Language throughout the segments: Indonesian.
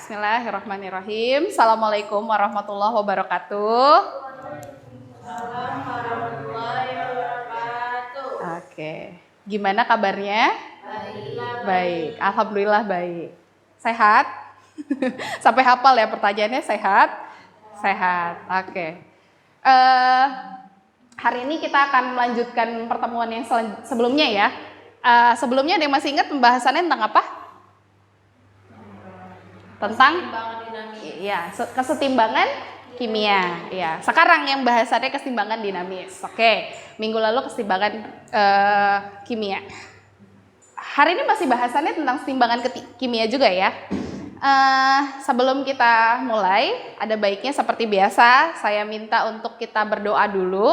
Bismillahirrahmanirrahim. Assalamualaikum warahmatullahi wabarakatuh. Oke, gimana kabarnya? Baik, alhamdulillah baik. Sehat? Sampai hafal ya pertanyaannya, sehat? Sehat, oke. Hari ini kita akan melanjutkan pertemuan yang sebelumnya ya. Sebelumnya ada yang masih ingat pembahasannya tentang apa? Tentang ya, kesetimbangan kimia. Ya, sekarang yang bahasannya kesetimbangan dinamis. Oke, minggu lalu kesetimbangan kimia. Hari ini masih bahasannya tentang kesetimbangan kimia juga ya. Sebelum kita mulai, ada baiknya seperti biasa saya minta untuk kita berdoa dulu.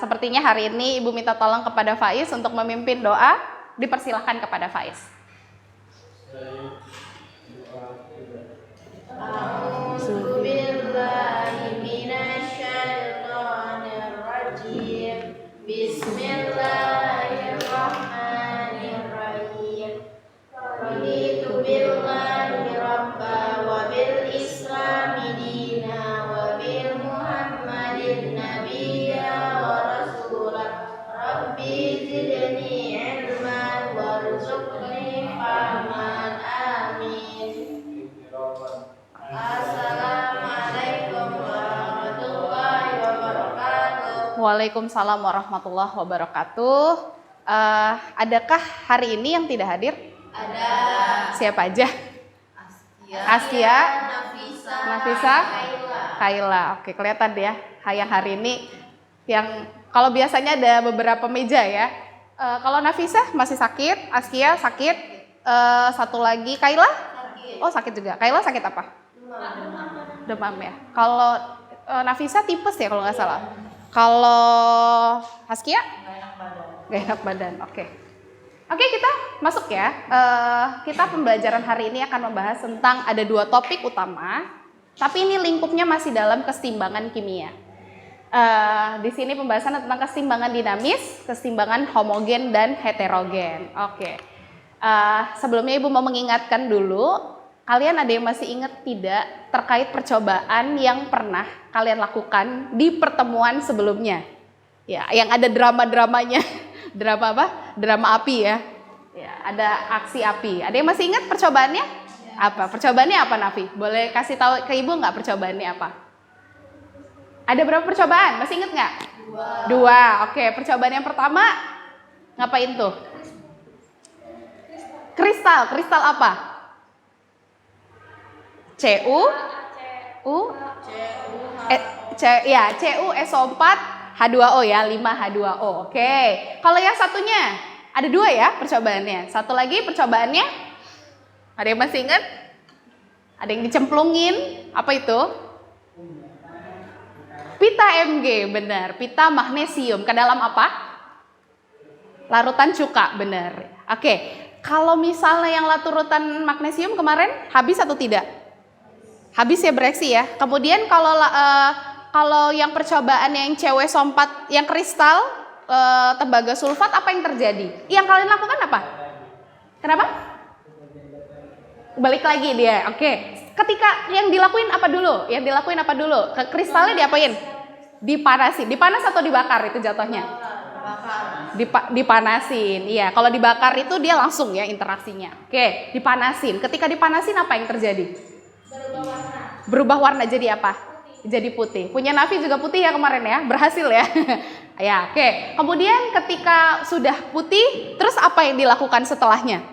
Sepertinya hari ini Ibu minta tolong kepada Faiz untuk memimpin doa. Dipersilahkan kepada Faiz. Bismillahirrahmanirrahim. Raditu billahi rabba wa bil islami dina wa bil muhammadin nabiyya wa rasulah. Rabbi zidni ilman warzuqni fahman. Amin. Assalamualaikum warahmatullahi wabarakatuh. Waalaikumsalam warahmatullahi wabarakatuh. Adakah hari ini yang tidak hadir? Ada. Siapa aja? Askia, Nafisa, Kaila. Oke, kelihatan ya. Yang hari ini yang kalau biasanya ada beberapa meja ya. Kalau Nafisa masih sakit, Askia sakit, satu lagi Kaila. Oh sakit juga. Kaila sakit apa? Demam ya. Kalau Nafisa tipes ya kalau nggak salah. Kalau Askia? Gak enak badan. Oke, kita masuk ya. Kita pembelajaran hari ini akan membahas tentang ada dua topik utama, tapi ini lingkupnya masih dalam kesetimbangan kimia. Di sini pembahasan tentang kesetimbangan dinamis, kesetimbangan homogen dan heterogen. Oke. Sebelumnya Ibu mau mengingatkan dulu, kalian ada yang masih ingat tidak terkait percobaan yang pernah kalian lakukan di pertemuan sebelumnya? Ya, yang ada drama-dramanya. Drama apa? Drama api ya. Ya, ada aksi api. Ada yang masih ingat percobaannya? Apa? Percobaannya apa, Nafi? Boleh kasih tahu ke Ibu nggak percobaannya apa? Ada berapa percobaan? Masih ingat nggak? Dua. Oke, percobaan yang pertama ngapain tuh? Kristal. Kristal apa? CuSO4 H2O ya, 5H2O. Oke. Kalau yang satunya ada dua ya percobaannya. Satu lagi percobaannya ada yang masih ingat? Ada yang dicemplungin. Apa itu? Pita Mg, benar. Pita magnesium. Ke dalam apa? Larutan cuka, benar. Oke. Kalau misalnya yang larutan magnesium kemarin habis atau tidak? Habis ya, bereaksi ya. Kemudian kalau yang percobaan yang CuSO4 yang kristal tembaga sulfat, apa yang terjadi? Yang kalian lakukan apa? Kenapa? Balik lagi dia. Oke. Ketika yang dilakuin apa dulu? Yang dilakuin apa dulu? Ke kristalnya diapain? Dipanasin. Dipanas atau dibakar itu jatuhnya? Dipanasin. Iya, kalau dibakar itu dia langsung ya interaksinya. Oke, dipanasin. Ketika dipanasin apa yang terjadi? Berubah warna jadi apa? Jadi putih. Punya Nafi juga putih ya kemarin ya, berhasil ya. Ya, oke. Kemudian ketika sudah putih, terus apa yang dilakukan setelahnya?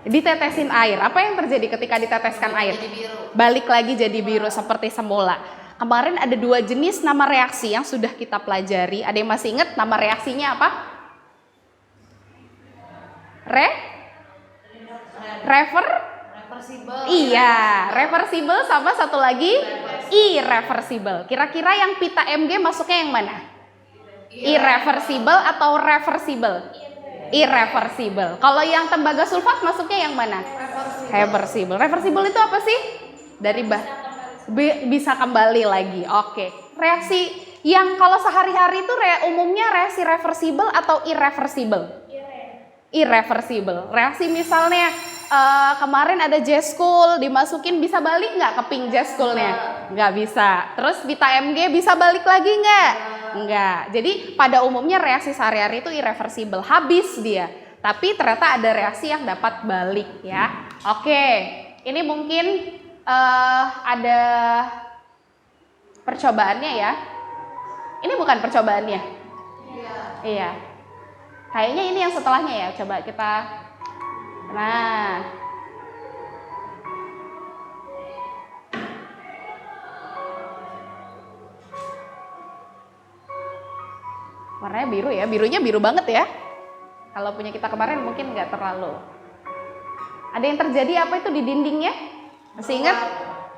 Ditetesin air. Apa yang terjadi ketika diteteskan air? Balik lagi jadi biru seperti semula. Kemarin ada dua jenis nama reaksi yang sudah kita pelajari. Ada yang masih ingat nama reaksinya apa? Iya, reversible sama satu lagi irreversible. Kira-kira yang pita Mg masuknya yang mana? Irreversible atau reversible? Irreversible. Kalau yang tembaga sulfat masuknya yang mana? Reversible. Reversible itu apa sih? Dari bisa kembali lagi. Oke. Reaksi yang kalau sehari-hari itu umumnya reaksi reversible atau irreversible? Irreversible. Reaksi misalnya kemarin ada J-School dimasukin, bisa balik nggak ke pink J-Schoolnya? Nggak bisa. Terus Vita MG bisa balik lagi nggak? Nggak. Jadi pada umumnya reaksi sehari-hari itu irreversible, habis dia. Tapi ternyata ada reaksi yang dapat balik ya. Oke, ini mungkin ada percobaannya ya. Ini bukan percobaannya. Iya. Kayaknya ini yang setelahnya ya. Coba kita. Nah. Warnanya biru ya. Birunya biru banget ya. Kalau punya kita kemarin mungkin nggak terlalu. Ada yang terjadi apa itu di dindingnya? Masih ingat?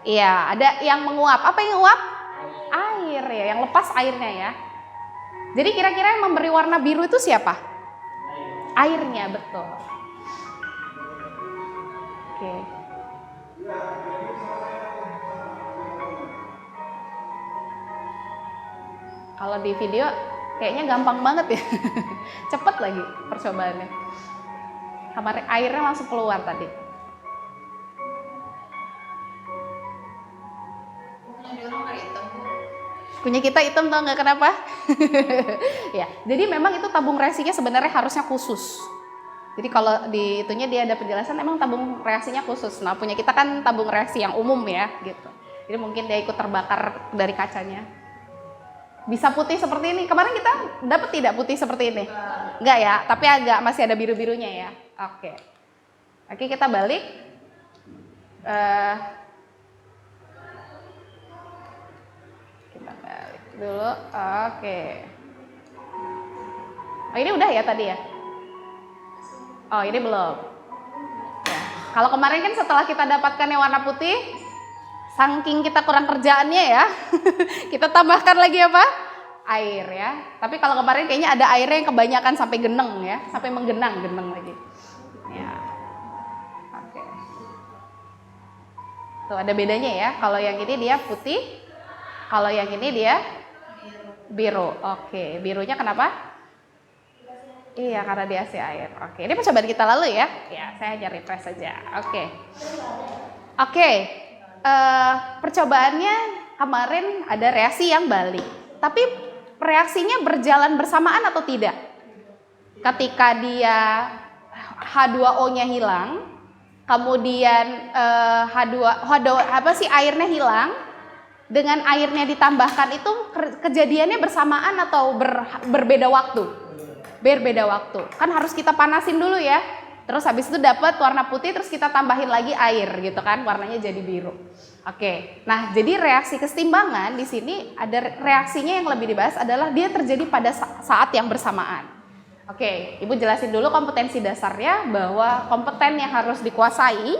Iya, ada yang menguap. Apa yang menguap? Air ya, yang lepas airnya ya. Jadi kira-kira yang memberi warna biru itu siapa? Airnya, betul. Oke. Kalau di video kayaknya gampang banget ya. Cepet lagi percobaannya. Kamar airnya langsung keluar tadi. Punya kita hitam, tau nggak kenapa? Ya, jadi memang itu tabung reaksinya sebenarnya harusnya khusus. Jadi kalau di itunya dia ada penjelasan, emang tabung reaksinya khusus. Nah, punya kita kan tabung reaksi yang umum ya, gitu. Jadi mungkin dia ikut terbakar dari kacanya. Bisa putih seperti ini. Kemarin kita dapat tidak putih seperti ini? Enggak ya, tapi agak masih ada biru-birunya ya. Oke. Oke, kita balik. Kita balik dulu. Oke. Oh, ini udah ya tadi ya? Oh, ini belum. Ya. Kalau kemarin kan setelah kita dapatkan yang warna putih, saking kita kurang kerjaannya ya, kita tambahkan lagi apa? Air ya. Tapi kalau kemarin kayaknya ada airnya yang kebanyakan sampai geneng ya, sampai menggenang lagi. Ya. Oke. Tuh ada bedanya ya. Kalau yang ini dia putih, kalau yang ini dia biru. Oke, birunya kenapa? Iya, karena dia AC air. Oke, ini percobaan kita lalu ya. Ya, saya hanya refresh saja. Oke. Percobaannya kemarin ada reaksi yang balik. Tapi reaksinya berjalan bersamaan atau tidak? Ketika dia H2O-nya hilang, kemudian airnya hilang, dengan airnya ditambahkan itu kejadiannya bersamaan atau berbeda waktu? Berbeda waktu. Kan harus kita panasin dulu ya. Terus habis itu dapat warna putih, terus kita tambahin lagi air gitu kan, warnanya jadi biru. Oke. Nah, jadi reaksi kesetimbangan di sini ada reaksinya yang lebih dibahas adalah dia terjadi pada saat yang bersamaan. Oke, Ibu jelasin dulu kompetensi dasarnya, bahwa kompeten yang harus dikuasai,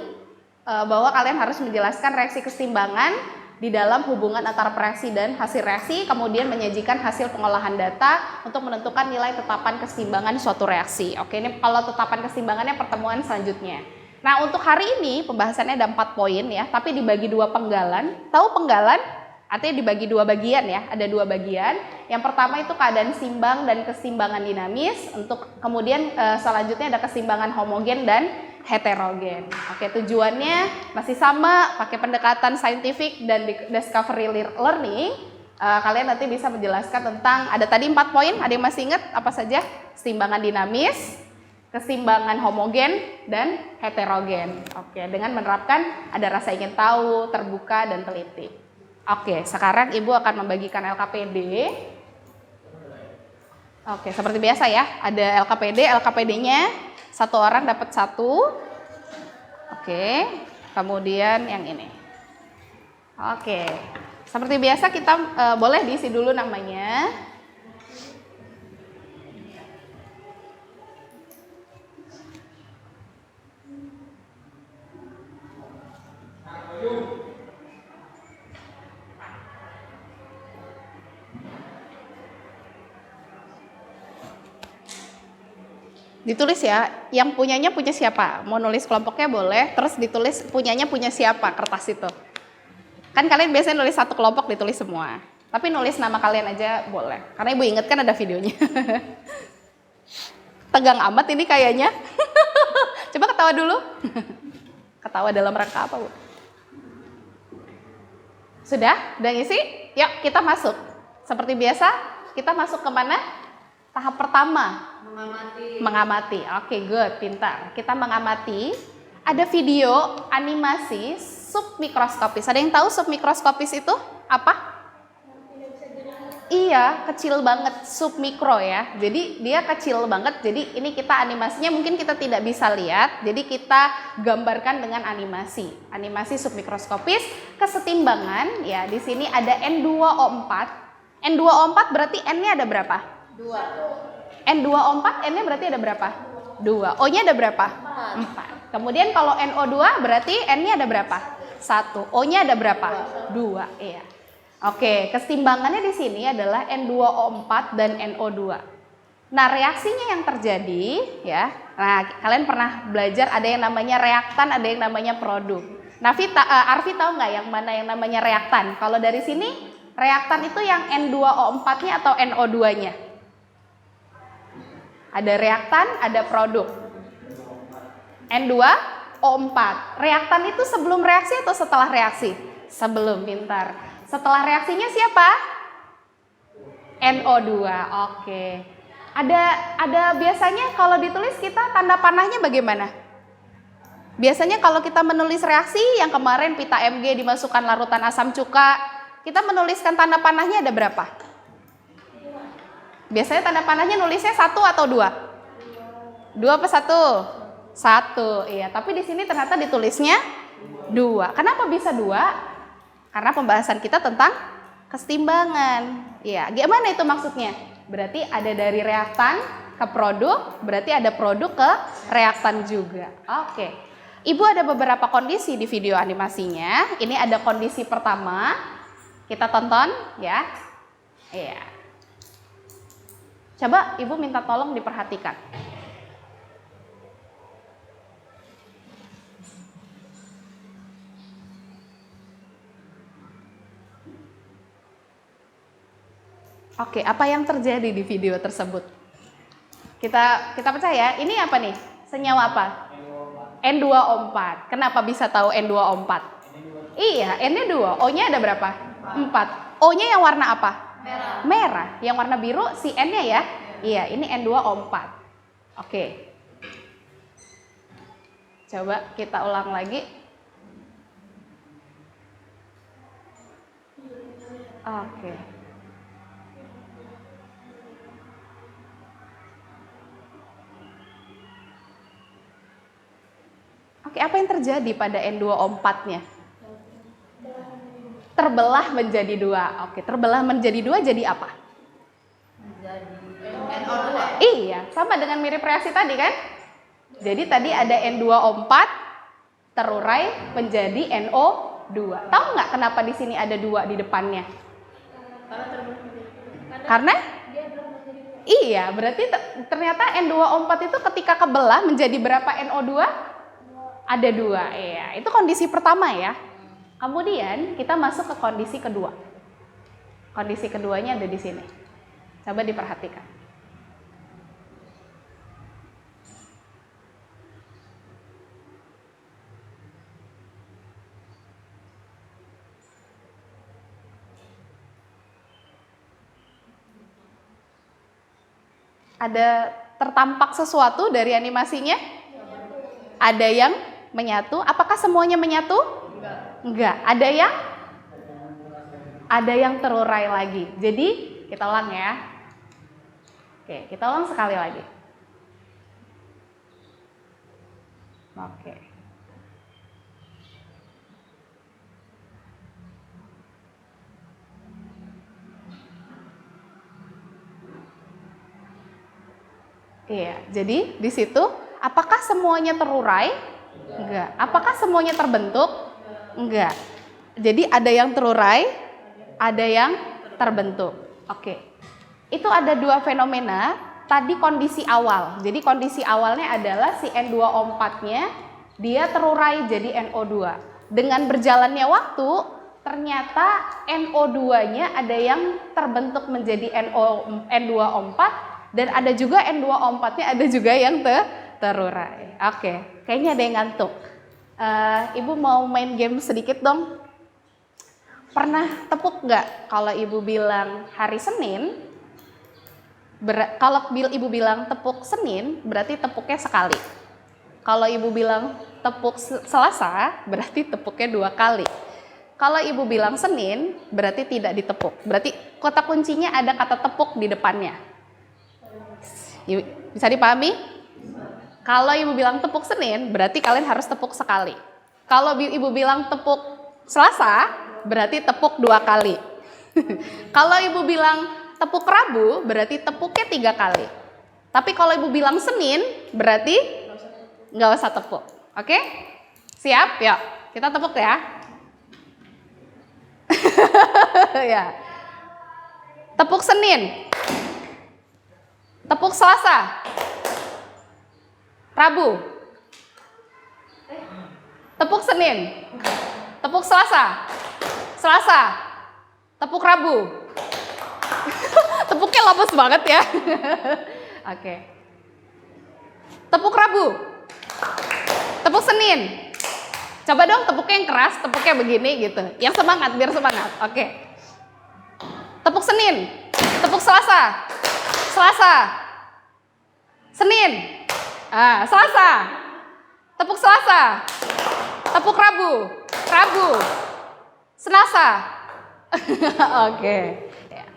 bahwa kalian harus menjelaskan reaksi kesetimbangan di dalam hubungan antara reaksi dan hasil reaksi, kemudian menyajikan hasil pengolahan data untuk menentukan nilai tetapan kesetimbangan suatu reaksi. Oke, ini kalau tetapan kesetimbangannya pertemuan selanjutnya. Nah, untuk hari ini pembahasannya ada 4 poin ya, tapi dibagi 2 penggalan. Tahu penggalan? Artinya dibagi 2 bagian ya, ada 2 bagian. Yang pertama itu keadaan simbang dan keseimbangan dinamis. Untuk kemudian selanjutnya ada keseimbangan homogen dan heterogen. Oke, tujuannya masih sama, pakai pendekatan scientific dan discovery learning. Kalian nanti bisa menjelaskan tentang, ada tadi 4 poin, ada yang masih ingat apa saja? Keseimbangan dinamis, keseimbangan homogen, dan heterogen. Oke, dengan menerapkan ada rasa ingin tahu, terbuka, dan teliti. Oke, sekarang Ibu akan membagikan LKPD. Oke, seperti biasa ya, ada LKPD-nya. 1 orang dapat 1. Oke, kemudian yang ini. Oke, seperti biasa kita boleh diisi dulu namanya. Ditulis ya, yang punyanya punya siapa? Mau nulis kelompoknya boleh, terus ditulis punyanya punya siapa kertas itu. Kan kalian biasanya nulis 1 kelompok ditulis semua. Tapi nulis nama kalian aja boleh. Karena Ibu inget kan ada videonya. Tegang amat ini kayaknya. Coba ketawa dulu. Ketawa dalam rangka apa, Bu? Sudah? Udah ngisi? Yuk kita masuk. Seperti biasa, kita masuk ke mana? Tahap pertama. Mengamati. Oke, good, pintar. Kita mengamati. Ada video animasi submikroskopis. Ada yang tahu submikroskopis itu apa? Iya, kecil banget, submikro ya. Jadi dia kecil banget. Jadi ini kita animasinya mungkin kita tidak bisa lihat. Jadi kita gambarkan dengan animasi. Animasi submikroskopis, kesetimbangan ya. Di sini ada N2O4. N2O4 berarti N-nya ada berapa? 2. N2O4 N-nya berarti ada berapa? 2. O-nya ada berapa? 4. Kemudian kalau NO2 berarti N-nya ada berapa? 1. O-nya ada berapa? 2. Iya. Oke, kesetimbangannya di sini adalah N2O4 dan NO2. Nah, reaksinya yang terjadi ya. Nah, kalian pernah belajar ada yang namanya reaktan, ada yang namanya produk. Nah, Arfi tahu nggak yang mana yang namanya reaktan? Kalau dari sini, reaktan itu yang N2O4-nya atau NO2-nya? Ada reaktan, ada produk. N2O4. Reaktan itu sebelum reaksi atau setelah reaksi? Sebelum, pintar. Setelah reaksinya siapa? NO2. Oke. Ada biasanya kalau ditulis kita tanda panahnya bagaimana? Biasanya kalau kita menulis reaksi yang kemarin pita Mg dimasukkan larutan asam cuka, kita menuliskan tanda panahnya ada berapa? Biasanya tanda panahnya nulisnya 1 atau 2? 2 apa 1? 1. Iya, tapi di sini ternyata ditulisnya 2. Kenapa bisa 2? Karena pembahasan kita tentang kesetimbangan. Ya, gimana itu maksudnya? Berarti ada dari reaktan ke produk, berarti ada produk ke reaktan juga. Oke. Ibu ada beberapa kondisi di video animasinya. Ini ada kondisi pertama. Kita tonton ya. Iya. Coba Ibu minta tolong diperhatikan. Oke, apa yang terjadi di video tersebut? Kita percaya, ini apa nih? Senyawa apa? N2O4. Kenapa bisa tahu N2O4? Iya, N-nya 2, O-nya ada berapa? 4. O-nya yang warna apa? Merah. Yang warna biru si N-nya ya? Iya, ini N2O4. Oke. Coba kita ulang lagi. Oke. Oke, apa yang terjadi pada N2O4-nya? Terbelah menjadi 2. Oke, terbelah menjadi 2 jadi apa? NO2. Iya, sama dengan mirip reaksi tadi kan? Jadi tadi ada N2O4 terurai menjadi NO2. Tahu nggak kenapa di sini ada 2 di depannya? Karena? Iya, berarti ternyata N2O4 itu ketika kebelah menjadi berapa NO2? Ada 2, ya. Itu kondisi pertama ya. Kemudian kita masuk ke kondisi kedua. Kondisi keduanya ada di sini. Coba diperhatikan. Ada tertampak sesuatu dari animasinya? Ada yang menyatu. Apakah semuanya menyatu? Enggak. Ada yang terurai lagi. Jadi kita ulang ya. Oke, kita ulang sekali lagi. Oke. Iya, jadi di situ apakah semuanya terurai? Enggak. Apakah semuanya terbentuk? Enggak. Jadi ada yang terurai, ada yang terbentuk. Oke. Itu ada 2 fenomena. Tadi kondisi awal. Jadi kondisi awalnya adalah si N2O4-nya dia terurai jadi NO2. Dengan berjalannya waktu, ternyata NO2-nya ada yang terbentuk menjadi N2O4 dan ada juga N2O4-nya ada juga yang terurai. Oke. Kayaknya ada yang ngantuk. Ibu mau main game sedikit dong. Pernah tepuk nggak kalau ibu bilang hari Senin? Kalau ibu bilang tepuk Senin, berarti tepuknya sekali. Kalau ibu bilang tepuk Selasa, berarti tepuknya 2 kali. Kalau ibu bilang Senin, berarti tidak ditepuk. Berarti kata kuncinya ada kata tepuk di depannya. Bisa dipahami? Kalau ibu bilang tepuk Senin, berarti kalian harus tepuk sekali. Kalau ibu bilang tepuk Selasa, berarti tepuk 2 kali. Kalau ibu bilang tepuk Rabu, berarti tepuknya 3 kali. Tapi kalau ibu bilang Senin, berarti nggak usah tepuk. Oke? Siap? Yuk, kita tepuk ya. Ya. Tepuk Senin. Tepuk Selasa. Rabu. Tepuk Senin. Tepuk Selasa. Selasa. Tepuk Rabu. Tepuknya lapis banget ya. Oke. Tepuk Rabu. Tepuk Senin. Coba dong tepuknya yang keras, tepuknya begini gitu. Yang semangat, biar semangat. Oke. Tepuk Senin. Tepuk Selasa. Selasa. Senin. Selasa. Tepuk Selasa. Tepuk Rabu. Rabu. Selasa. Oke. Ya.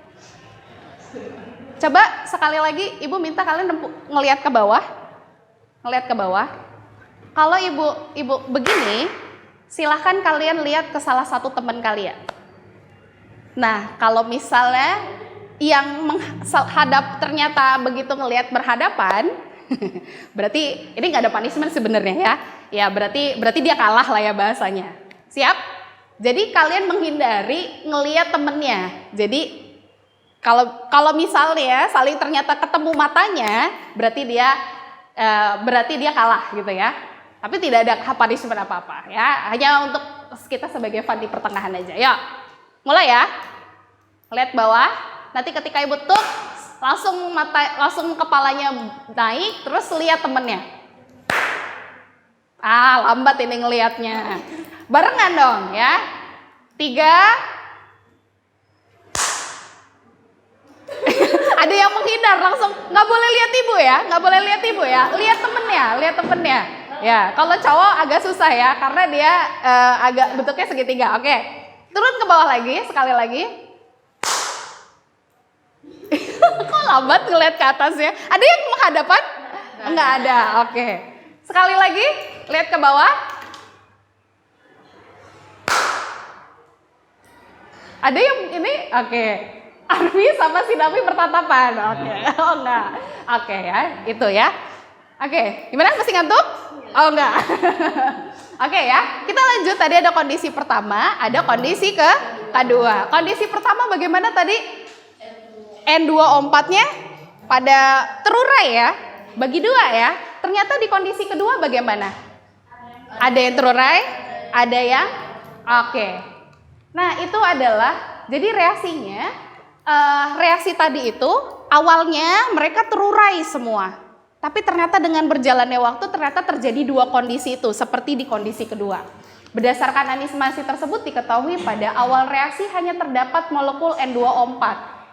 Coba sekali lagi ibu minta kalian ngelihat ke bawah. Ngelihat ke bawah. Kalau ibu begini, silahkan kalian lihat ke salah satu teman kalian. Nah, kalau misalnya yang menghadap ternyata begitu ngelihat berhadapan, berarti ini nggak ada punishment sebenarnya ya. Ya berarti dia kalah lah ya bahasanya. Siap? Jadi kalian menghindari ngelihat temennya. Jadi kalau misalnya saling ternyata ketemu matanya, berarti dia kalah gitu ya. Tapi tidak ada punishment apa-apa ya. Hanya untuk kita sebagai fun di pertengahan aja. Yuk, mulai ya. Lihat bawah. Nanti ketika ibu tuk, langsung kepalanya naik, terus lihat temennya. Lambat ini ngelihatnya. Barengan dong ya. 3. Ada yang menghindar langsung, nggak boleh lihat ibu ya, nggak boleh lihat ibu ya. Lihat temennya. Ya, kalau cowok agak susah ya, karena dia agak bentuknya segitiga. Oke, turun ke bawah lagi, sekali lagi. Kok lambat ngeliat ke atas ya? Ada yang menghadapan? Enggak ada, oke. Sekali lagi, lihat ke bawah. Ada yang ini, oke. Arfi sama Sinami bertatapan, oke. Oh enggak, oke ya, itu ya. Oke, gimana? Masih ngantuk? Oh enggak. Oke ya, kita lanjut. Tadi ada kondisi pertama, ada kondisi kedua. Kondisi pertama bagaimana tadi? N2O4-nya pada terurai ya, bagi 2 ya. Ternyata di kondisi kedua bagaimana? Ada yang terurai, ada yang oke. Nah itu adalah, jadi reaksinya, reaksi tadi itu awalnya mereka terurai semua. Tapi ternyata dengan berjalannya waktu ternyata terjadi 2 kondisi itu seperti di kondisi kedua. Berdasarkan animasi tersebut diketahui pada awal reaksi hanya terdapat molekul N2O4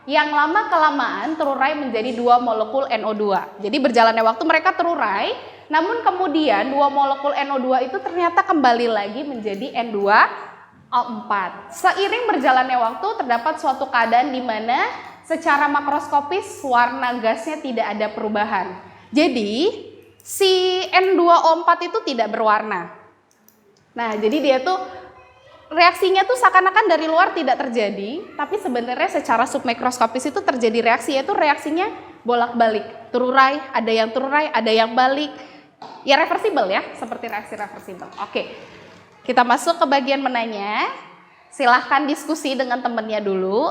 yang lama-kelamaan terurai menjadi 2 molekul NO2. Jadi berjalannya waktu mereka terurai, namun kemudian 2 molekul NO2 itu ternyata kembali lagi menjadi N2O4. Seiring berjalannya waktu terdapat suatu keadaan di mana secara makroskopis warna gasnya tidak ada perubahan. Jadi si N2O4 itu tidak berwarna. Nah, jadi dia tuh reaksinya tuh seakan-akan dari luar tidak terjadi, tapi sebenarnya secara submikroskopis itu terjadi reaksi, yaitu reaksinya bolak-balik, terurai, ada yang terurai, ada yang balik. Ya reversibel ya, seperti reaksi reversibel. Oke. Kita masuk ke bagian menanya. Silahkan diskusi dengan temennya dulu.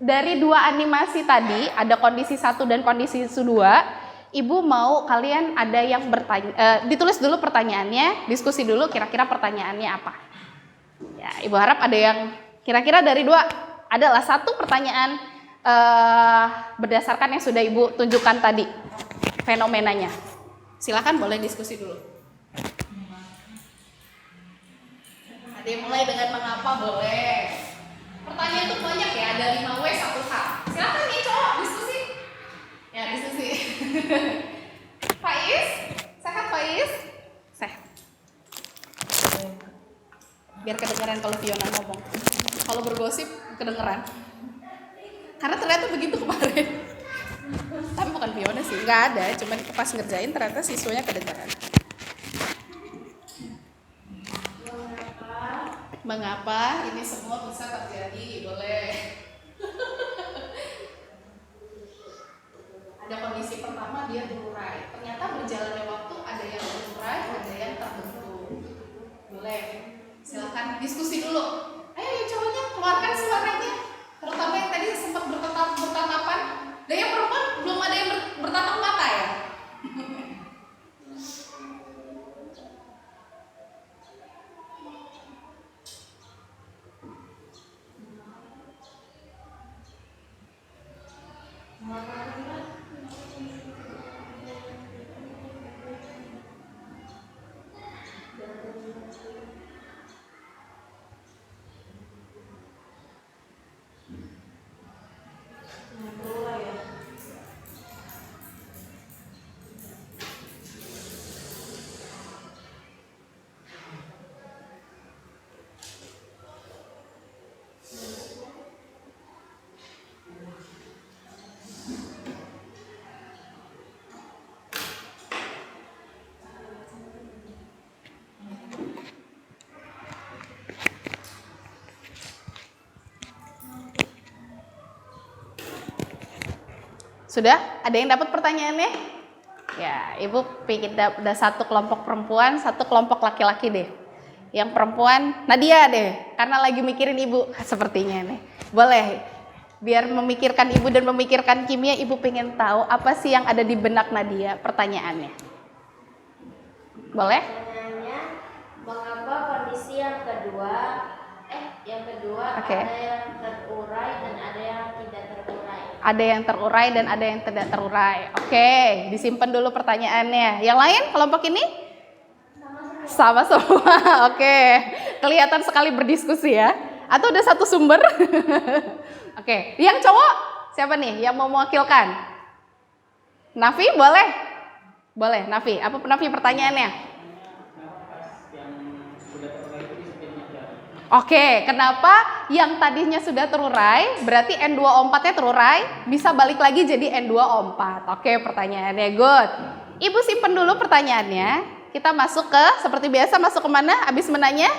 Dari 2 animasi tadi, ada kondisi 1 dan kondisi 2, ibu mau kalian ada yang bertanya, ditulis dulu pertanyaannya, diskusi dulu kira-kira pertanyaannya apa. Ya, ibu harap ada yang kira-kira dari 2, adalah 1 pertanyaan berdasarkan yang sudah ibu tunjukkan tadi, fenomenanya. Silakan boleh diskusi dulu. Ada yang mulai dengan mengapa boleh. Pertanyaan itu banyak ya, ada 5W 1H. Silakan nih cowok diskusi. Ya diskusi. Faiz, sehat Faiz? Sehat. Biar kedengeran kalau Fiona ngomong. Kalau bergosip kedengeran. Karena ternyata begitu kemarin. Tapi bukan Fiona sih, nggak ada. Cuman pas ngerjain ternyata siswanya kedengeran. Mengapa ini semua bisa terjadi? Boleh. Ada kondisi pertama dia terurai. Ternyata berjalannya waktu ada yang terurai, ada yang terbentuk. Boleh. Silakan diskusi dulu. Ayo yang cowoknya keluarkan suaranya. Terutama yang tadi sempat bertatapan. Dan yang perempuan belum ada yang bertatap mata ya. Sudah? Ada yang dapat pertanyaannya? Ya, Ibu pikir ada satu kelompok perempuan, satu kelompok laki-laki deh. Yang perempuan Nadia deh, karena lagi mikirin Ibu sepertinya nih. Boleh, biar memikirkan Ibu dan memikirkan kimia, Ibu pengen tahu apa sih yang ada di benak Nadia, pertanyaannya. Boleh? Pertanyaannya, mengapa kondisi yang kedua Oke. ada yang terurai dan ada yang tidak terurai? Ada yang terurai dan ada yang tidak terurai. Oke, disimpan dulu pertanyaannya. Yang lain kelompok ini? Sama semua. Oke, kelihatan sekali berdiskusi ya. Atau ada satu sumber? Oke, yang cowok siapa nih yang mau mewakilkan? Nafi boleh? Boleh, Nafi. Apa Nafi pertanyaannya? Oke, kenapa yang tadinya sudah terurai, berarti N2O4-nya terurai, bisa balik lagi jadi N2O4. Oke, pertanyaannya good. Ibu simpen dulu pertanyaannya. Kita masuk ke, seperti biasa masuk kemana abis menanya?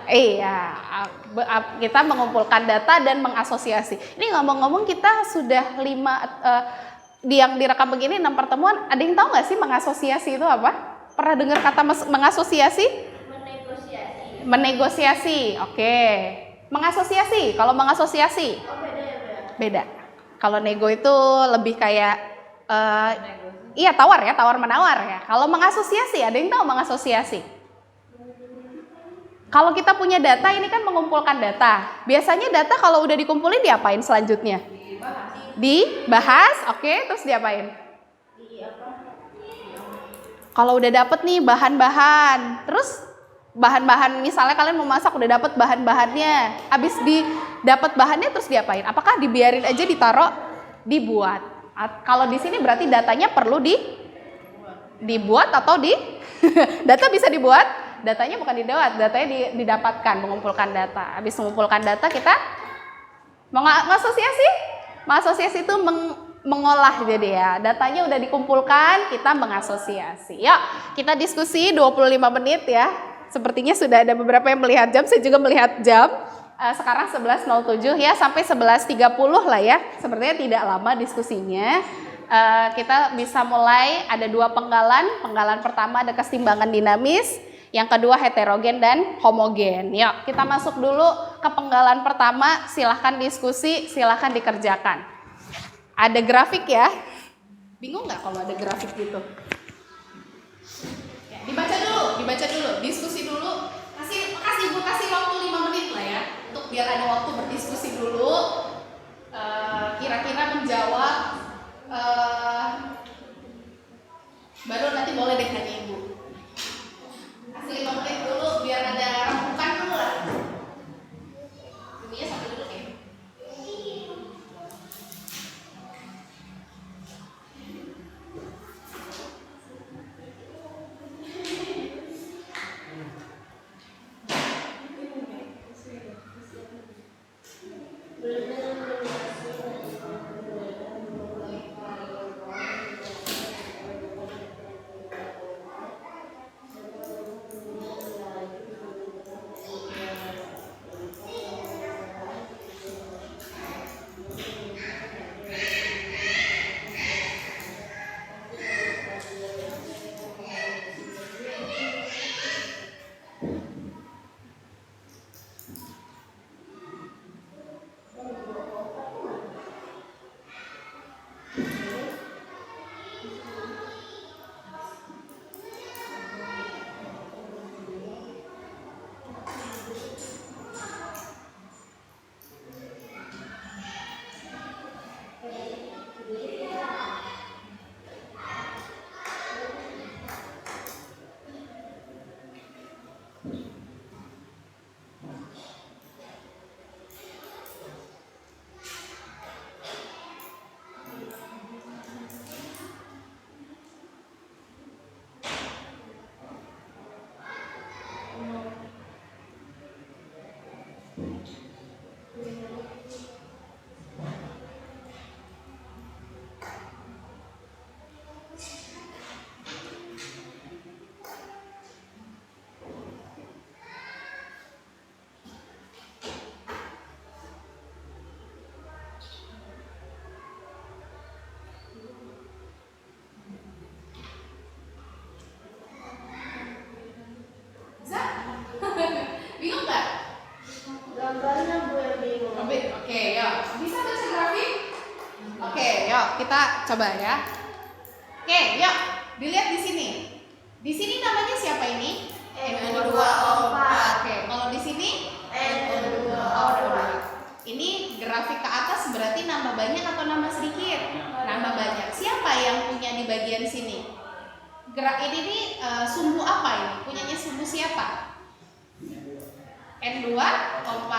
Iya, kita mengumpulkan data dan mengasosiasi. Ini ngomong-ngomong kita sudah 5, yang direkam begini 6 pertemuan, ada yang tahu nggak sih mengasosiasi itu apa? Pernah dengar kata mengasosiasi? Menegosiasi, oke. Mengasosiasi, kalau mengasosiasi? Oh, beda ya, Beda. Kalau nego itu lebih kayak, iya tawar ya, tawar menawar ya. Kalau mengasosiasi, ada yang tahu mengasosiasi? Kalau kita punya data, ini kan mengumpulkan data. Biasanya data kalau udah dikumpulin diapain selanjutnya? Dibahas, oke, terus diapain? Kalau udah dapet nih bahan-bahan, terus bahan-bahan misalnya kalian mau masak udah dapet bahan-bahannya, habis dapat bahannya terus diapain? Apakah dibiarin aja ditaruh? Dibuat. Kalau di sini berarti datanya perlu dibuat atau data bisa dibuat? Datanya bukan dibuat, datanya didapatkan, mengumpulkan data. Habis mengumpulkan data kita mengasosiasi. Mengasosiasi itu mengolah jadi ya. Datanya udah dikumpulkan, kita mengasosiasi. Yuk, kita diskusi 25 menit ya. Sepertinya sudah ada beberapa yang melihat jam, saya juga melihat jam. Sekarang 11.07 ya, sampai 11.30 lah ya. Sepertinya tidak lama diskusinya. Kita bisa mulai, ada 2 penggalan. Penggalan pertama ada keseimbangan dinamis, yang kedua heterogen dan homogen. Yuk, kita masuk dulu ke penggalan pertama. Silahkan diskusi, silahkan dikerjakan. Ada grafik ya. Bingung nggak kalau ada grafik gitu? Dibaca dulu, diskusi dulu. Kasih waktu 5 menit lah ya, untuk biar ada waktu berdiskusi dulu. Kira-kira menjawab coba ya. Oke, yuk dilihat di sini. Di sini namanya siapa ini? NO2O4. Oke, kalau di sini NO2O2. ini grafik ke atas berarti nambah banyak atau nambah sedikit? Nambah banyak. Siapa yang punya di bagian sini? Gerak ini nih sumbu apa ini? Punyanya sumbu siapa? N2O4.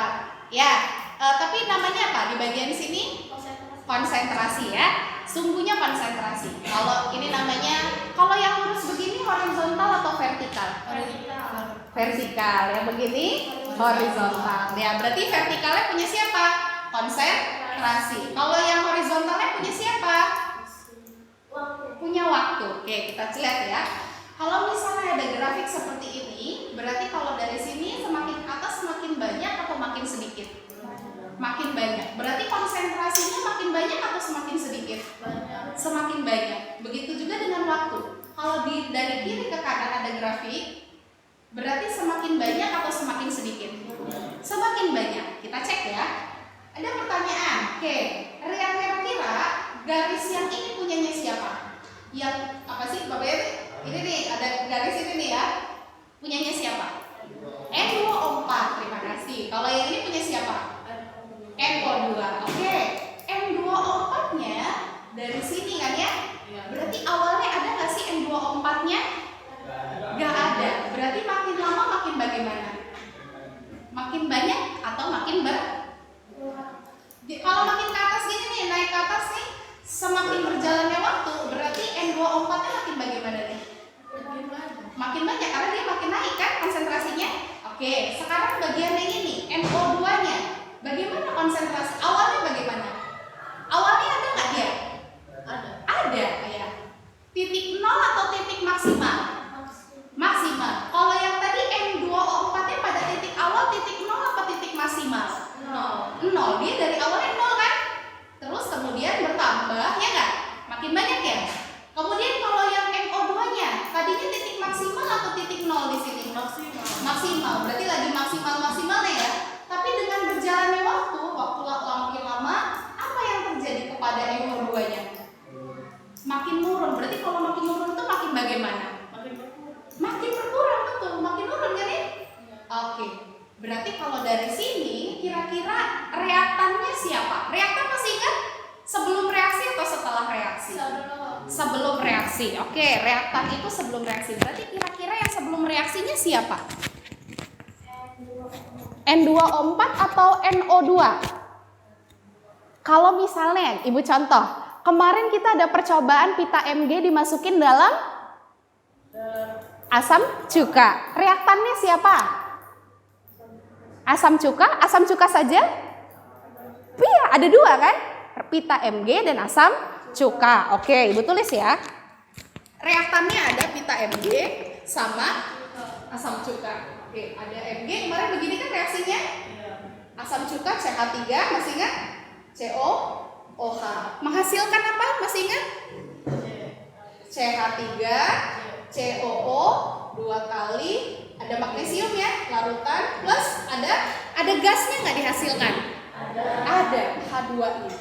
Ya, tapi namanya apa di bagian sini? Konsentrasi ya. Sumbunya konsentrasi. Kalau ini namanya, kalau yang lurus begini horizontal atau vertikal? Vertikal. Yang begini horizontal. Ya, berarti vertikalnya punya siapa? Konsentrasi. Kalau yang horizontalnya punya siapa? Punya waktu. Oke, kita lihat ya. Kalau misalnya ada grafik seperti ini, berarti kalau dari sini semakin ke atas semakin banyak atau makin sedikit? Makin banyak. Berarti konsentrasinya makin banyak atau semakin sedikit? Semakin banyak. Begitu juga dengan waktu. Kalau dari kiri ke kanan ada grafik, berarti semakin banyak atau semakin sedikit? Semakin banyak. Kita cek ya. Ada pertanyaan. Oke, yang kira-kira garis yang ini punyanya siapa? Yang apa sih Bapak Eri? Ini nih, ada garis ini nih ya. Punyanya siapa? N2O4. Terima kasih. Kalau yang ini punya siapa? NO2. Oke. N2O4-nya dari sini kan ya? Berarti awalnya ada nggak sih N2O4-nya? Nggak ada. Berarti makin lama makin bagaimana? Makin banyak atau makin kalau makin ke atas gini nih, naik ke atas nih, semakin berjalannya waktu, berarti N2O4-nya makin bagaimana nih? Makin banyak karena dia makin naik kan konsentrasinya. Oke, sekarang bagian yang ini NO2-nya. Bagaimana konsentrasi? Awalnya bagaimana? Awalnya ada nggak dia? Ada ya. Titik nol atau titik maksimal? Maksimal. Kalau yang tadi N2O4-nya pada titik awal titik nol apa titik maksimal? Nol. Dia dari awalnya nol kan? Terus kemudian bertambah ya nggak? Makin banyak ya. Kemudian kalau yang NO2-nya tadinya titik maksimal atau titik nol di sini? Maksimal. Berarti lagi maksimalnya ya. Tapi dengan berjalannya waktu makin lama, apa yang terjadi kepada NO2-nya? Makin nurun. Berarti kalau makin nurun itu makin bagaimana? Makin berkurang betul. Makin nurun kan ya? Oke. Berarti kalau dari sini kira-kira reaktannya siapa? Reaktan masih ingat? Sebelum reaksi atau setelah reaksi? Sebelum reaksi. Oke, reaktan itu sebelum reaksi. Berarti kira-kira yang sebelum reaksinya siapa? N2O4 atau NO2? Kalau misalnya, Ibu contoh, kemarin kita ada percobaan pita Mg dimasukin dalam asam cuka. Reaktannya siapa? Asam cuka saja? Iya, ada dua kan? Pita Mg dan asam cuka. Oke, Ibu tulis ya. Reaktannya ada pita Mg sama asam cuka. Oke, ada Mg. Kemarin begini kan reaksinya? Asam cuka CH3, masih ingat? COOH. Menghasilkan apa? Masih ingat? CH3, COO 2 kali, ada magnesium ya, larutan, plus ada gasnya nggak dihasilkan? Ada H2-nya.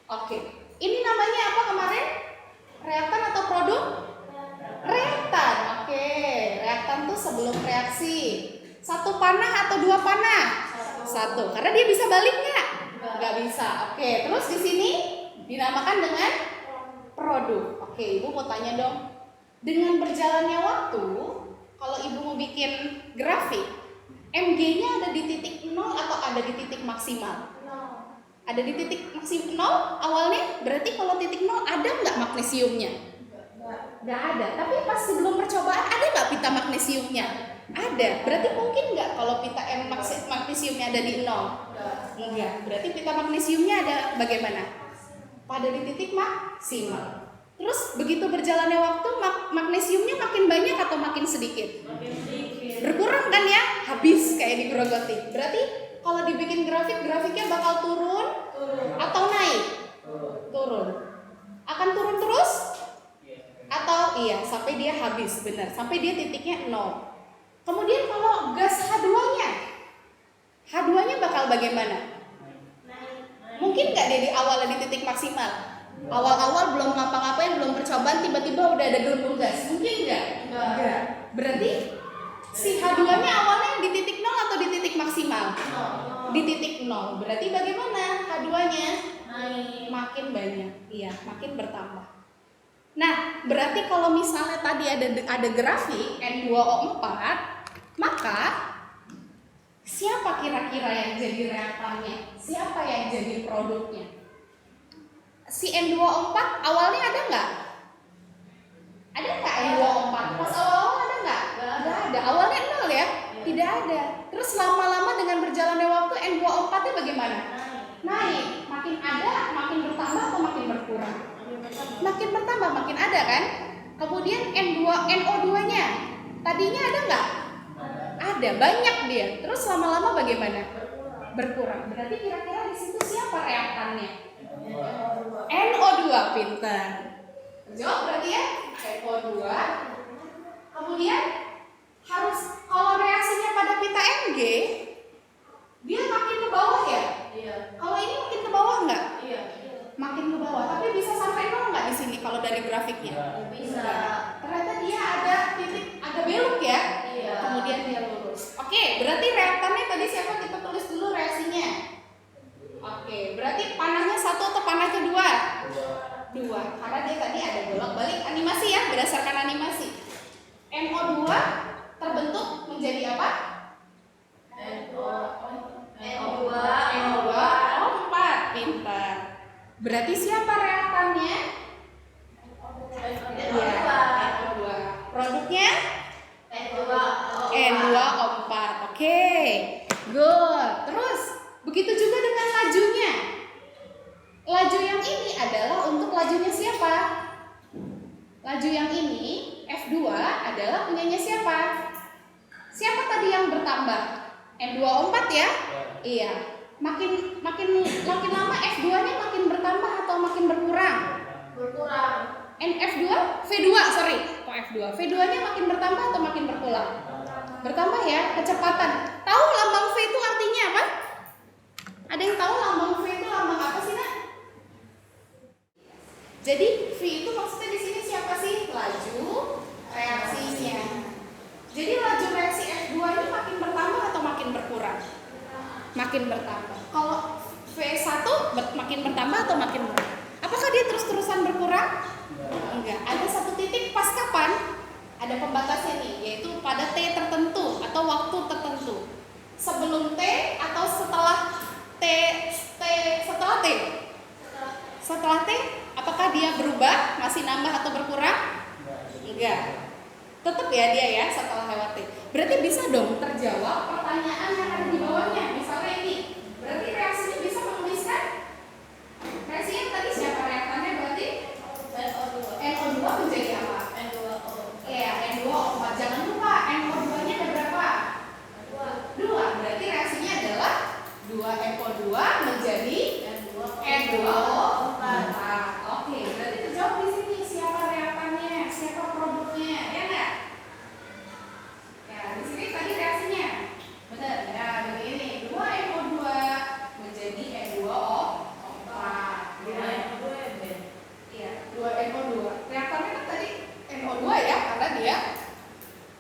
Oke, ini namanya apa kemarin? Reaktan atau produk? Reaktan. Oke, reaktan tuh sebelum reaksi. 1 panah atau 2 panah? 1. Karena dia bisa balik nggak? Nggak bisa. Oke, terus di sini dinamakan dengan produk. Oke, Ibu mau tanya dong. Dengan berjalannya waktu, kalau Ibu mau bikin grafik, Mg-nya ada di titik 0 atau ada di titik maksimal? Ada di titik maksimal 0 awalnya, berarti kalau titik 0 ada nggak magnesiumnya? Nggak ada, tapi pas sebelum percobaan ada nggak pita magnesiumnya? Ada, berarti mungkin nggak kalau pita magnesiumnya ada di 0? Enggak, berarti pita magnesiumnya ada bagaimana? Pada di titik maksimal. Terus begitu berjalannya waktu, magnesiumnya makin banyak atau makin sedikit? Berkurang kan ya, habis kayak di Grogoti. Berarti kalau dibikin grafiknya bakal turun atau naik? Turun. Akan turun terus? Atau iya, sampai dia habis, benar. Sampai dia titiknya 0. Kemudian kalau gas H2-nya bakal bagaimana? Mungkin nggak dia di awalnya di titik maksimal? Awal-awal belum ngapa-ngapain, belum percobaan, tiba-tiba udah ada gelembung gas. Mungkin nggak? Nggak. Berarti si H2-nya awalnya di titik 0 atau di titik maksimal? Di titik 0. Berarti bagaimana H2-nya? Makin banyak. Iya, makin bertambah. Nah, berarti kalau misalnya tadi ada grafik N2O4, maka siapa kira-kira yang jadi reaktannya? Siapa yang jadi produknya? Si N2O4 awalnya ada nggak? Ada nggak N2O4? Pas awal-awal ada nggak? Nggak ada. Awalnya 0 ya? Tidak ada. Terus lama-lama dengan berjalannya waktu N2O4-nya bagaimana? Naik. Makin ada, makin bertambah atau makin berkurang? Makin bertambah, makin ada kan? Kemudian NO2-nya tadinya ada nggak? Ada, banyak dia. Terus lama-lama bagaimana? Berkurang. Berarti kira-kira di situ siapa reaktannya? NO2, pintar. Jawab berarti ya, NO2. Kemudian harus kalau reaksinya pada pita Mg, dia makin ke bawah ya? Iya. Kalau ini makin ke bawah nggak? Iya. Makin ke bawah. Tapi bisa sampai 0 nggak di sini kalau dari grafiknya? Bisa. Ternyata dia ada titik agak belok ya? Iya. Kemudian dia lurus. Oke, berarti reaktannya tadi siapa? Kita tulis dulu reaksinya. Oke, berarti panahnya 1 atau panah kedua? 2. Karena dia tadi ada bolak-balik animasi ya, berdasarkan animasi. NO2 terbentuk menjadi apa? NO2O4, pintar. Berarti siapa reaktannya? NO2. Produknya? N2O4. Oke, good. Terus begitu juga dengan lajunya. Laju yang ini adalah untuk lajunya siapa? Laju yang ini F2 adalah punyanya siapa? Siapa tadi yang bertambah? N2O4 ya? Iya. Makin lama F2-nya makin bertambah atau makin berkurang? Berkurang. F2? V2, sorry. Kok F2? V2-nya makin bertambah atau makin berkurang? Bertambah ya, kecepatan. Tahu lambang V itu artinya apa? Ada yang tahu lambang V itu lambang apa sih, Nak? Jadi V itu maksudnya di sini siapa sih? Laju reaksinya. Jadi laju reaksi F2 ini makin bertambah atau makin berkurang? Makin bertambah. Kalau V1 makin bertambah atau makin berkurang? Apakah dia terus-terusan berkurang? Enggak. Ada satu titik pas kapan? Ada pembatasnya nih, yaitu pada T tertentu atau waktu tertentu. Sebelum T atau setelah T? Setelah T, apakah dia berubah? Masih nambah atau berkurang? Enggak. Tetap ya dia ya setelah lewat T. Berarti bisa dong terjawab pertanyaan yang ada di bawahnya. Misalnya ini, berarti reaksinya bisa menuliskan reaksinya tadi siapa reaktannya berarti? NO2 menjadi apa? N2O. Iya, N2O4. Jangan lupa NO2-nya ada berapa? 2. Berarti reaksinya adalah 2NO2 menjadi N2O4. Oke, berarti terjawab di sini siapa reaktannya, siapa produknya, ya enggak? Ya, di sini tadi reaksinya. Benar. Ya, begini. 2NO2 menjadi N2O4. Iya, 2NO2. Reaktannya kan tadi NO2 ya, karena dia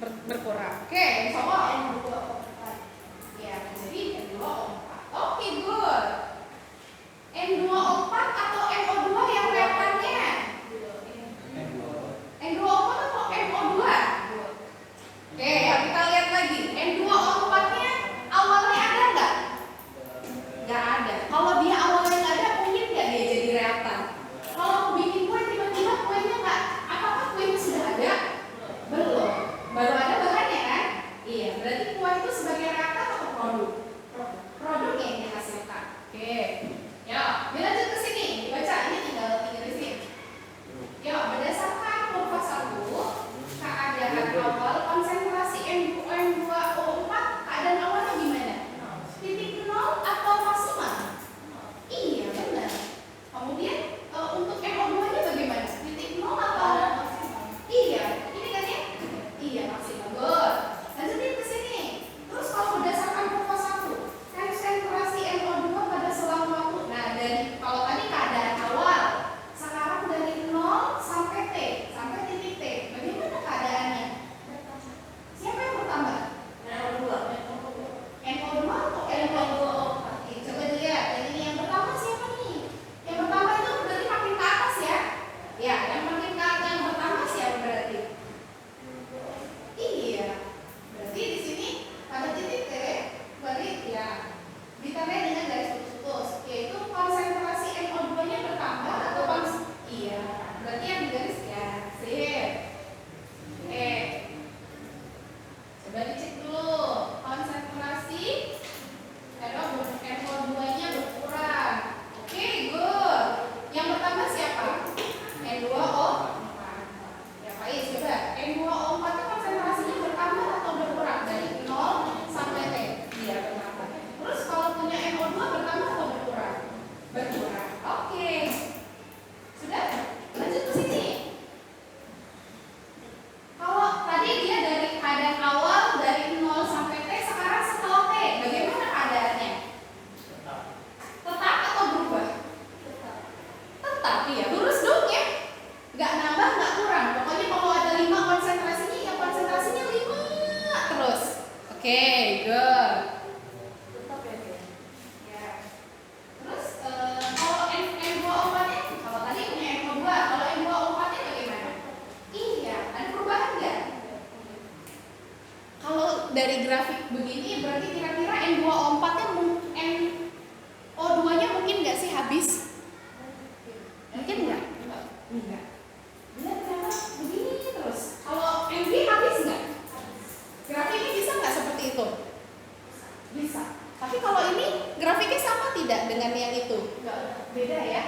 berkurang. Oke, coba N2O4. Ya, menjadi N2O4. Oke, good. N2O4 atau NO2 yang reaktannya? N2O4 atau NO2? Oke, kita lihat lagi. N2O4-nya awalnya ada nggak? Nggak ada. Kalau dia awalnya nggak ada, mungkin nggak dia jadi reaktan? Kalau mau bikin kue, tiba-tiba kuenya nggak, apakah kuenya sudah ada? Belum. Baru ada bahannya kan? Iya, berarti Coba dicek dulu. Konsentrasi NO2-nya berkurang. Oke, good. Yang pertama siapa? N2O. Ya, Faiz, coba. N2O4 itu konsentrasinya bertambah atau berkurang? Dari 0 sampai T. Iya, bertambah. Terus kalau punya NO2 bertambah atau berkurang? Berkurang. Oke. Sudah? Lanjut ke sini. Kalau tadi dia dari keadaan awal dari 0 sampai T, sekarang setelah T, bagaimana keadaannya? Tetap atau berubah? Tetap, iya. Lurus dong ya. Nggak nambah, nggak kurang. Pokoknya kalau ada 5 konsentrasinya, ya konsentrasinya 5 terus. Oke, good. Tetap ya, Dek. Ya. Terus kalau N2O4-nya, kalau tadi punya NO2, kalau N2O4-nya bagaimana? Iya, ada perubahan nggak? Kalau dari grafik begini berarti kira-kira N2O4-nya NO2-nya mungkin nggak sih habis? Mungkin nggak? Enggak. Lihat ternyata begini terus. Kalau NB habis nggak? Grafiknya bisa nggak seperti itu? Bisa. Tapi kalau ini grafiknya sama tidak dengan yang itu? Enggak, beda ya.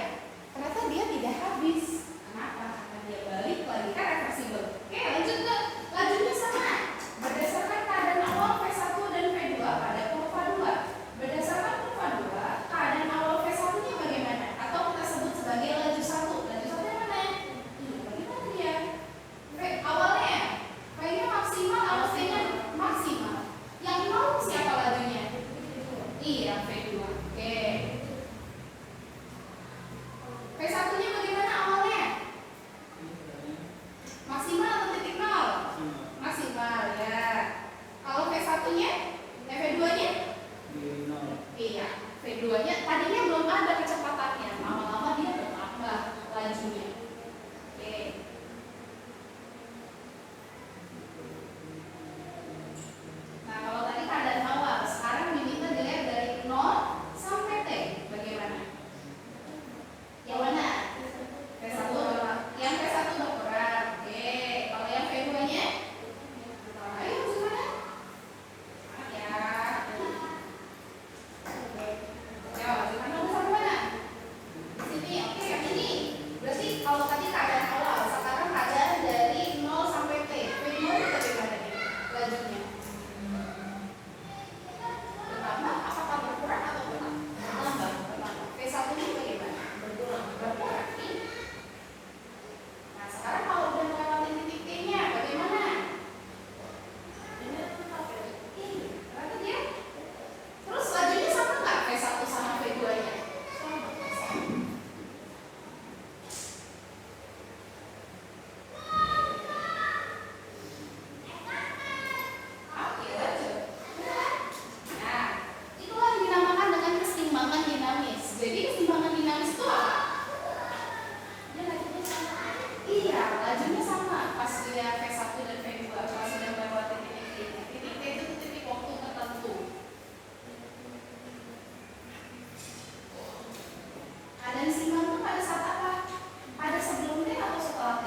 Ternyata dia tidak habis. Kenapa? Karena dia balik lagi, kan reversible. Oke, lanjut ke lajunya sama. Berdasarkan keadaan awal V1 dan V2 pada kurva 2. Berdasarkan kurva 2, keadaan awal V1-nya bagaimana? Atau kita sebut sebagai laju 1. Laju 1 yang mana? Bagaimana dia? Awalnya V-nya maksimal, atau V-nya maksimal. Yang 0 siapa lajunya? Iya, V2. Oke. V1-nya bagaimana awalnya? Maksimal atau titik 0? Maksimal, ya. Kalau V1-nya? V2-nya? Iya, V2-nya tadinya belum ada kecepatannya. Lama-lama dia bertambah lajunya. Oke. Nah, kalau tadi keadaan awal, sekarang diminta dilihat dari 0 sampai T. Bagaimana? Yang mana? V1. Yang V1 berkurang. Oke. Kalau yang V2-nya? Ayo, gimana? Ya. Ya, gimana? Sampai mana? Sini. Oke, yang ini. Berarti kalau tadi keadaan awal, sekarang keadaan dari 0 sampai T. V2-nya bagaimana nih? Lajunya? Bertambah, apakah berkurang atau bertambah? V1-nya bagaimana? Berkurang. Nah, sekarang kalau udah melewati titik T-nya, bagaimana? Ini tetap ya. Berarti dia. Terus lajunya sama nggak V1 sama V2-nya? Sama. Oke, lanjut. Nah, itulah yang dinamakan dengan keseimbangan dinamis. Jadi keseimbangan dinamis itu apa? Dia lajunya sama. Iya, lajunya sama. Pas dia V1 dan V2, pas sudah melewati titik T. Titik T itu titik waktu tertentu. Keadaan seimbang itu pada saat apa? Pada sebelum T atau setelah T?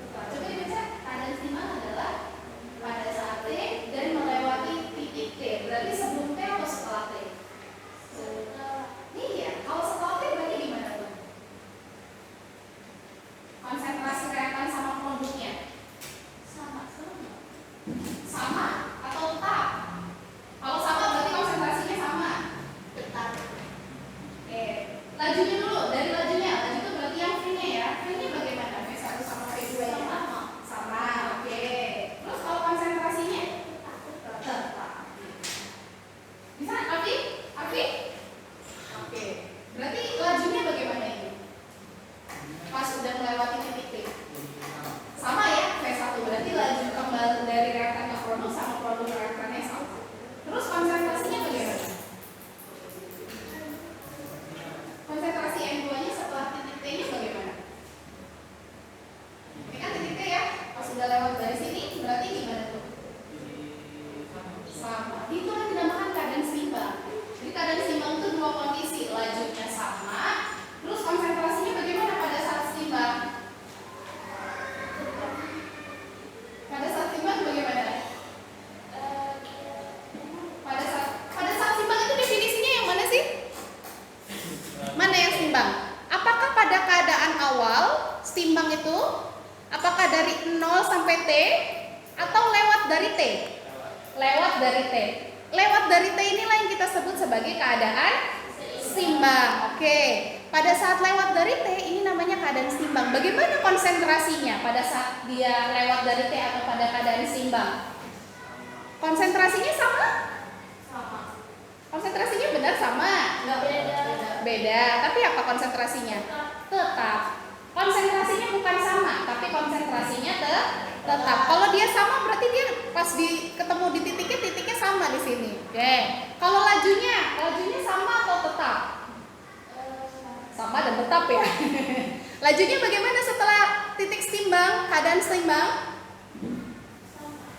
Coba dibaca. Keadaan seimbang adalah pada saat T dan melewati titik T. Berarti sebelum T atau setelah T? Iya. Kalau setelah T berarti gimana tuh? Konsentrasi reaktan sama produknya? Sama atau tetap? Kalau sama berarti konsentrasinya sama. Tetap. Oke, lajunya dulu. Dari lajunya, laju itu berarti yang V-nya ya. V-nya bagaimana? V1 sama V2 nya? Sama. Oke. Terus kalau konsentrasinya? Tetap. Bisa, Arfi? Arfi? Oke. Berarti lajunya bagaimana ini? Pas udah melewati titik T. Sama ya, V1 berarti laju kembali dari reaktan ke T. Lewat dari T. Lewat dari T inilah yang kita sebut sebagai keadaan seimbang. Oke. Pada saat lewat dari T ini namanya keadaan seimbang. Bagaimana konsentrasinya pada saat dia lewat dari T atau pada keadaan seimbang? Konsentrasinya sama? Sama. Konsentrasinya benar sama? Enggak beda. Beda. Tapi apa konsentrasinya? Tetap. Konsentrasinya bukan sama, tapi konsentrasinya tetap. Kalau dia sama berarti dia pas ketemu di titiknya sama di sini. Oke. Kalau lajunya sama atau tetap? Sama dan tetap ya. Lajunya bagaimana setelah titik seimbang, keadaan seimbang?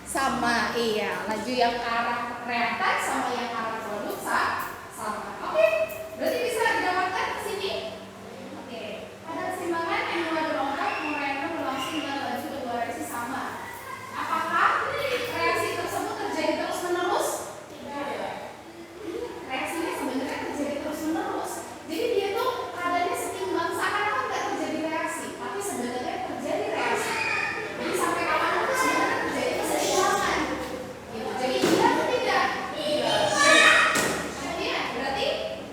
Sama, iya. Laju yang ke arah reaktan sama yang ke arah produk sama. Oke, berarti bisa didapatkan ke sini. Oke, keadaan seimbangan N2 berlompat menguraikan berlangsung dengan laju kedua reaksi sama. Apakah reaksi tersebut terjadi terus menerus? Tidak. Reaksinya sebenarnya terjadi terus menerus. Jadi dia tuh keadaannya seimbang, seakan-akan nggak terjadi reaksi, tapi sebenarnya terjadi reaksi. Jadi sampai kapan itu sebenarnya terjadi keseimbangan. Gitu. Jadi iya atau tidak? Iya. Kemudian berarti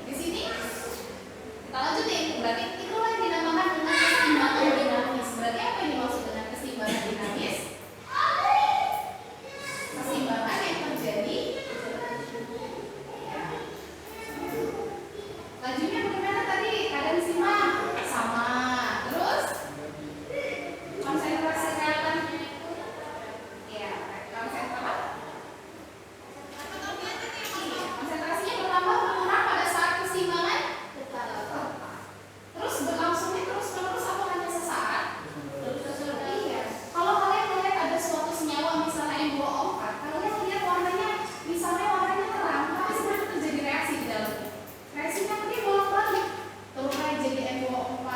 di sini kita lanjutin. Berarti itulah yang dinamakan dengan keseimbangan dinamis. Berarti apa yang dimaksud dengan keseimbangan dinamis? Keseimbangan yang terjadi. Lajunya bagaimana tadi? Keadaan seimbang sama. Terus konsentrasi reaktan. Iya, konsentrasinya bertambah berkurang pada saat keseimbangan. Terus berlangsungnya terus menerus atau hanya sesaat? Iya. Kalau kalian melihat ada suatu senyawa misalnya N2O4, kalian lihat warnanya misalnya warnanya terang, tapi sebenarnya terjadi reaksi di dalamnya. Reaksinya nanti bolak-balik. Turunnya jadi N2O4.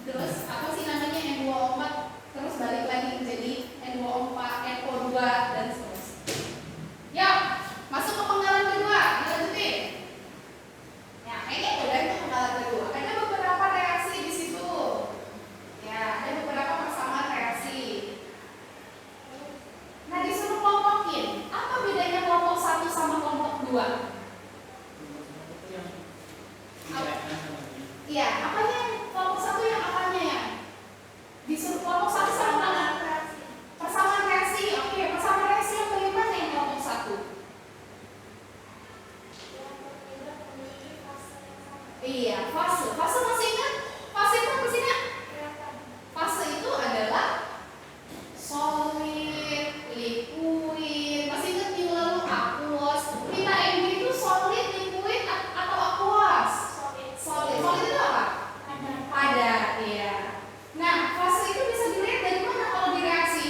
Terus apa sih namanya N2O4? Terus balik lagi menjadi N2O4, NO2 dan seterusnya. Yuk, masuk ke penggalan kedua. Dilanjutin. Ya, ini udah itu penggalan kedua. Ada beberapa reaksi di situ. Ya, ada beberapa persamaan reaksi. Nah, disuruh kelompokin. Apa bedanya kelompok 1 sama kelompok 2? Iya, apanya yang kelompok 1 yang apanya ya? Disuruh kelompok 1 sama mana? Persamaan reaksi. Oke, persamaan reaksi yang bagaimana yang kelompok 1? Iya, fase. Fase masih ingat? Fase itu apa sih, Nak? Fase itu adalah solid, liquid. Masih ingat minggu lalu aqueous. Kita MB itu solid, liquid atau aqueous? Solid. Solid itu apa? Padat, iya. Nah, fase itu bisa dilihat dari mana kalau di reaksi?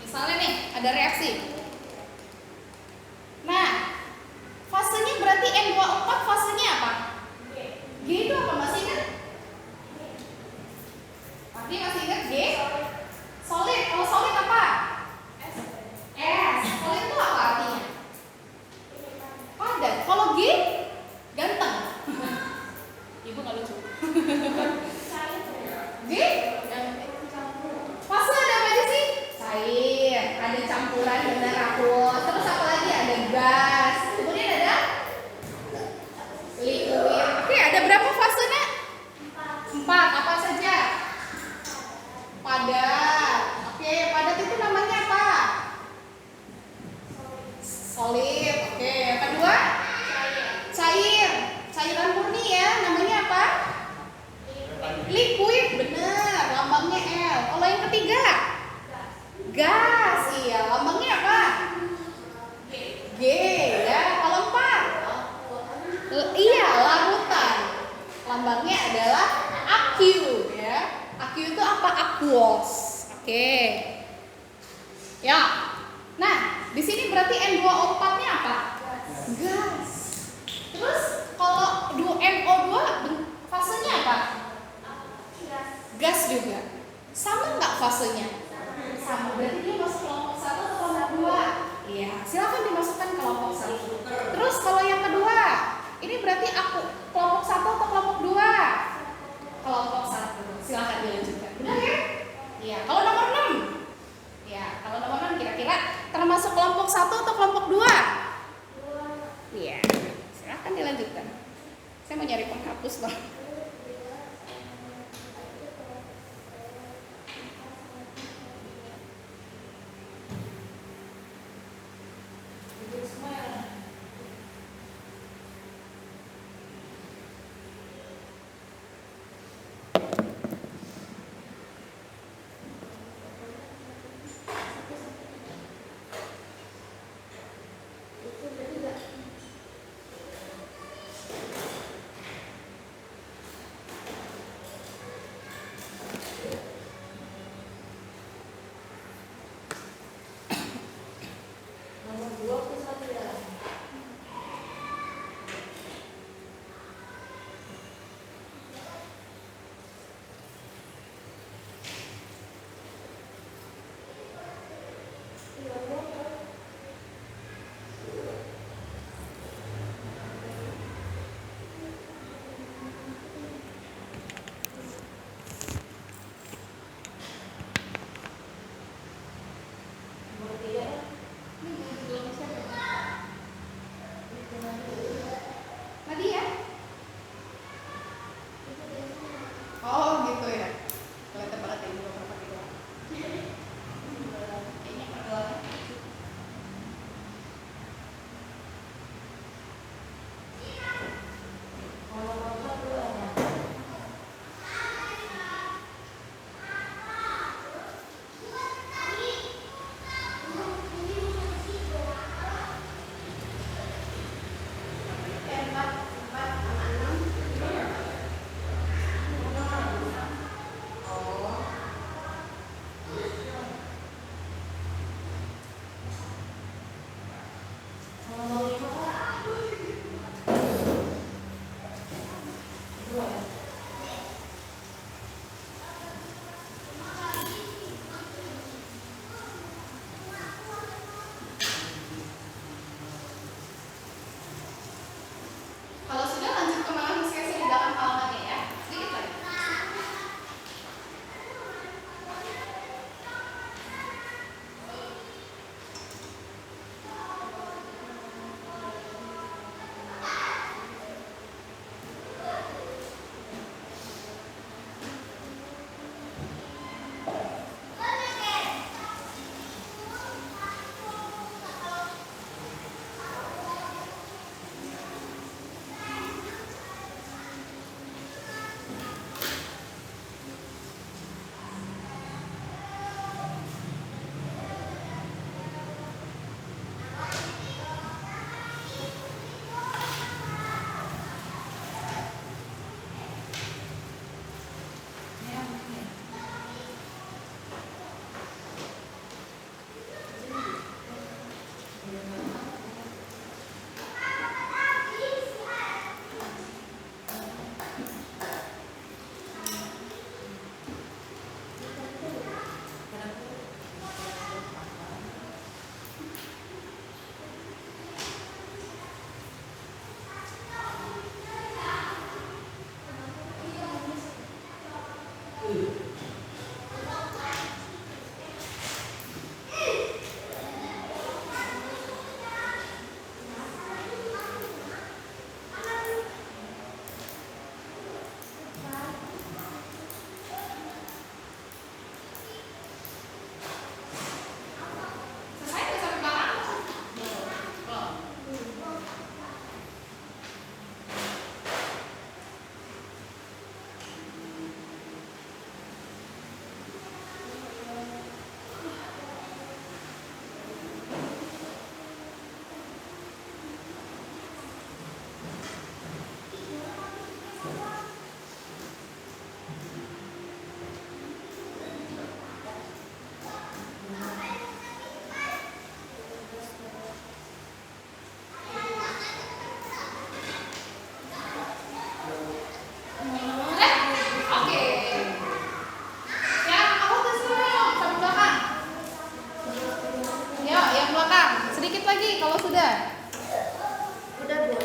Misalnya nih, ada reaksi. Nah, fasenya berarti N2O4 fasenya apa? G itu apa, masih ingat? Tapi masih ingat G? Solid. Kalau solid apa? S. Solid itu apa artinya? Padat. Kalau G? Ganteng. Ibu nggak lucu. G? Fase ada apa aja sih? Cair. Ada campuran dengan aqueous. Terus apa lagi? Ada gas. Kemudian ada liquid. Oke, ada berapa fasenya? 4. Apa saja? Padat. Oke, padat itu namanya apa? Solid. Oke, yang kedua? Cair. Cairan murni ya, namanya apa? Liquid, bener. Lambangnya L. Kalau yang ketiga? Gas. Iya, lambangnya apa? G ya. Kalau 4? Iya, larutan. Lambangnya adalah aqueous ya. Aqueous itu apa? Aqueous. Oke. Ya. Nah, di sini berarti N2O4-nya apa? Gas. Terus kalau NO2 fasenya apa? Gas juga. Sama nggak fasenya? Sama. Berarti dia masuk kelompok 1 atau kelompok 2? Iya, silakan dimasukkan kelompok 1. Terus kalau yang kedua, ini berarti aku kelompok 1 atau kelompok 2? Kelompok 1. Silakan dilanjutkan. Benar ya? Iya. Kalau nomor 6? Ya, kalau nomor 6 kira-kira kira-kira termasuk kelompok 1 atau kelompok 2? Iya, silahkan dilanjutkan. Saya mau nyari penghapus loh. Nadia? Oh gitu ya. Kelihatan banget ya juga pakai doang. Kayaknya pergelangan. Kalau sudah lanjut ke manifestasi di belakang halamannya ya. Sedikit lagi. Selesai nggak sampai belakang? Belum. Oke. Yang awal tuh semua sampai belakang. Yuk, yang belakang. Sedikit lagi kalau sudah. Udah, Bu.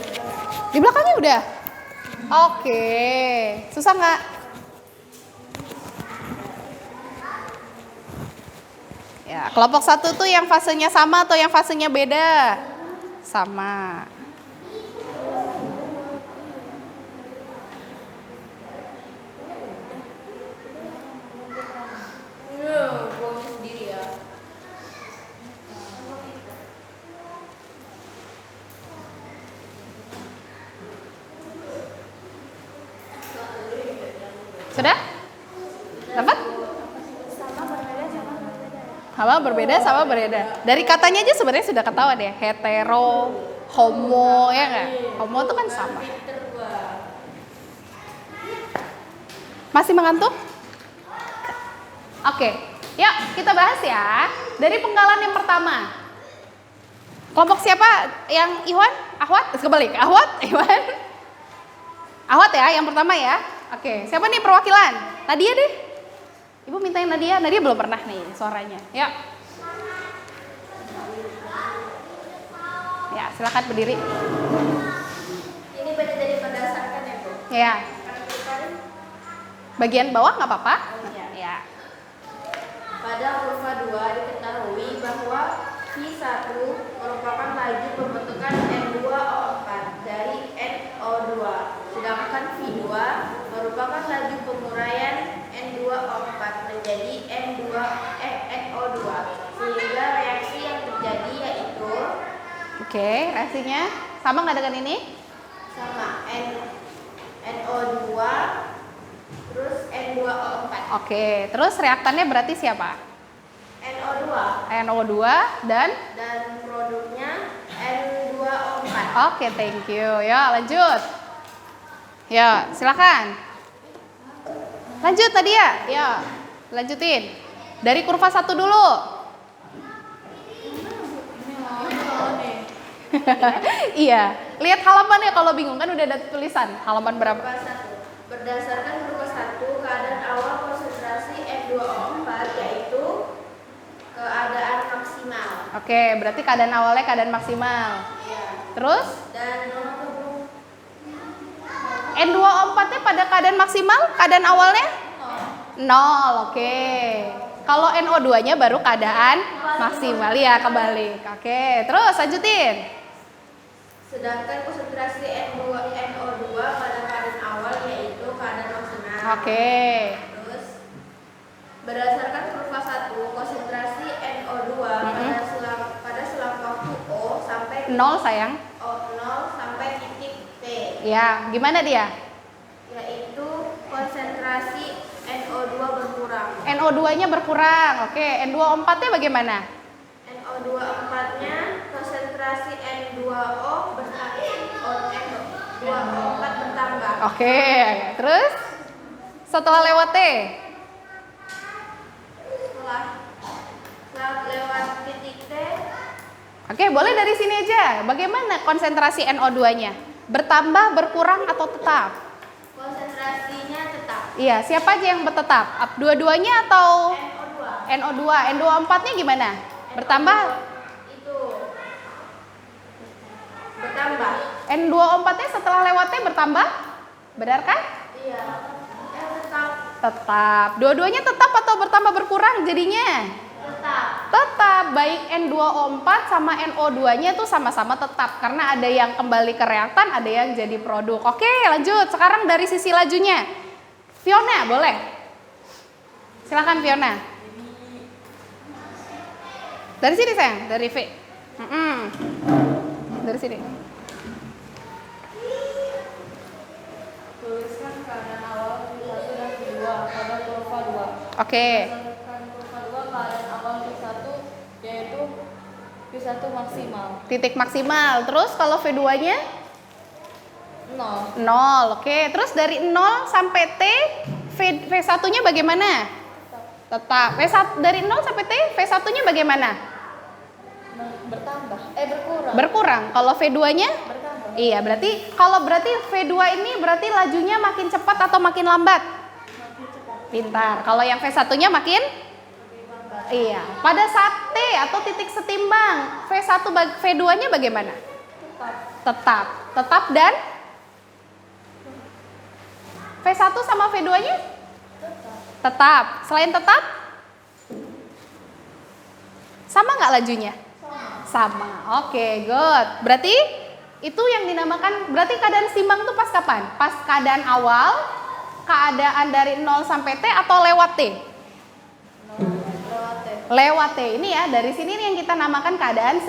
Di belakangnya udah? Oke. Susah nggak? Ya, kelompok 1 tuh yang fasenya sama atau yang fasenya beda? Sama. Sudah? Dapat? Sama berbeda, sama berbeda. Dari katanya aja sebenarnya sudah ketahuan ya. Hetero, homo, ya nggak? Homo itu kan sama. Masih mengantuk? Oke, yuk kita bahas ya. Dari penggalan yang pertama. Kelompok siapa yang Iwan? Ahwat? Kebalik, Ahwat? Iwan? Ahwat ya, yang pertama ya. Oke, siapa nih perwakilan? Nadia deh. Ibu mintain Nadia. Nadia belum pernah nih suaranya. Yuk. Ya, silakan berdiri. Ini beda dari berdasarkan ya, Bu? Ya. Bagian bawah nggak apa-apa? Oh, iya. Ya. Pada kurva 2 diketahui bahwa Q1 merupakan laju pembentukan N2O4 dari NO2, sedangkan V2 merupakan laju penguraian N2O4 menjadi NO2, sehingga reaksi yang terjadi yaitu Oke, reaksinya sama nggak dengan ini? sama NO2 terus N2O4. Oke, terus reaktannya berarti siapa? NO2 NO2 dan produknya N2O4. Oke, thank you. Ya, lanjut. Ya, silakan. Lanjut tadi ya. Ya, lanjutin. Dari kurva 1 dulu. Iya, lihat halamannya kalau bingung kan udah ada tulisan halaman berapa. Kurva 1. Berdasarkan kurva 1, keadaan awal konsentrasi N2O4 yaitu keadaan maksimal. Oke, berarti keadaan awalnya keadaan maksimal. Ya. Terus Dan N2O4-nya pada keadaan maksimal, keadaan awalnya 0. Oke. Kalau NO2-nya baru keadaan maksimal ya, kebalik. Oke, terus lanjutin. sedangkan konsentrasi NO2 pada keadaan awal yaitu keadaan maksimal. Oke. Terus berdasarkan kurva 1, konsentrasi NO2 pada selang waktu O sampai 0 sayang. O0 sampai titik T, Ya, gimana dia? yaitu konsentrasi NO2 berkurang. NO2-nya berkurang. Oke, N2O4-nya bagaimana? NO2-4-nya konsentrasi N2O bertambah. Oke, terus setelah lewat T? Setelah lewat titik T, Oke, boleh dari sini aja. Bagaimana konsentrasi NO2-nya? Bertambah, berkurang, atau tetap? konsentrasinya tetap Iya, siapa aja yang bertetap? Dua-duanya atau NO2. NO2? NO4-nya gimana? Bertambah? Itu bertambah. N2O4-nya setelah lewat T bertambah? Benar kan? Iya. Tetap. Tetap. Dua-duanya tetap atau bertambah berkurang jadinya? Tetap. Tetap. Baik N2O4 sama NO2-nya tuh sama-sama tetap. Karena ada yang kembali ke reaktan, ada yang jadi produk. Oke, lanjut. Sekarang dari sisi lajunya. Fiona, boleh? Silakan Fiona. Dari sini sayang, dari V. Dari sini. Tuliskan keadaan awal Q1 dan Q2 pada kurva 2. Oke. Berdasarkan kurva 2, keadaan awal Q1 yaitu Q1 maksimal Titik maksimal. Terus kalau V2-nya? 0. 0. Oke. Terus dari 0 sampai T, V1-nya bagaimana? Tetap. Dari 0 sampai T, V1-nya bagaimana? Berkurang. Berkurang. Kalau V2-nya? Bertambah. Iya, berarti V2 ini berarti lajunya makin cepat atau makin lambat? Makin cepat. Pintar. Kalau yang V1-nya makin? Iya. Pada saat T atau titik setimbang, V2-nya bagaimana? Tetap. Tetap dan V1 sama V2-nya? Tetap. Tetap. Selain tetap? Sama nggak lajunya? Sama. Oke, good. Berarti itu yang dinamakan, berarti keadaan seimbang itu pas kapan? Pas keadaan awal, keadaan dari 0 sampai T atau lewat T? Lewat T. Ini ya, dari sini nih yang kita namakan keadaan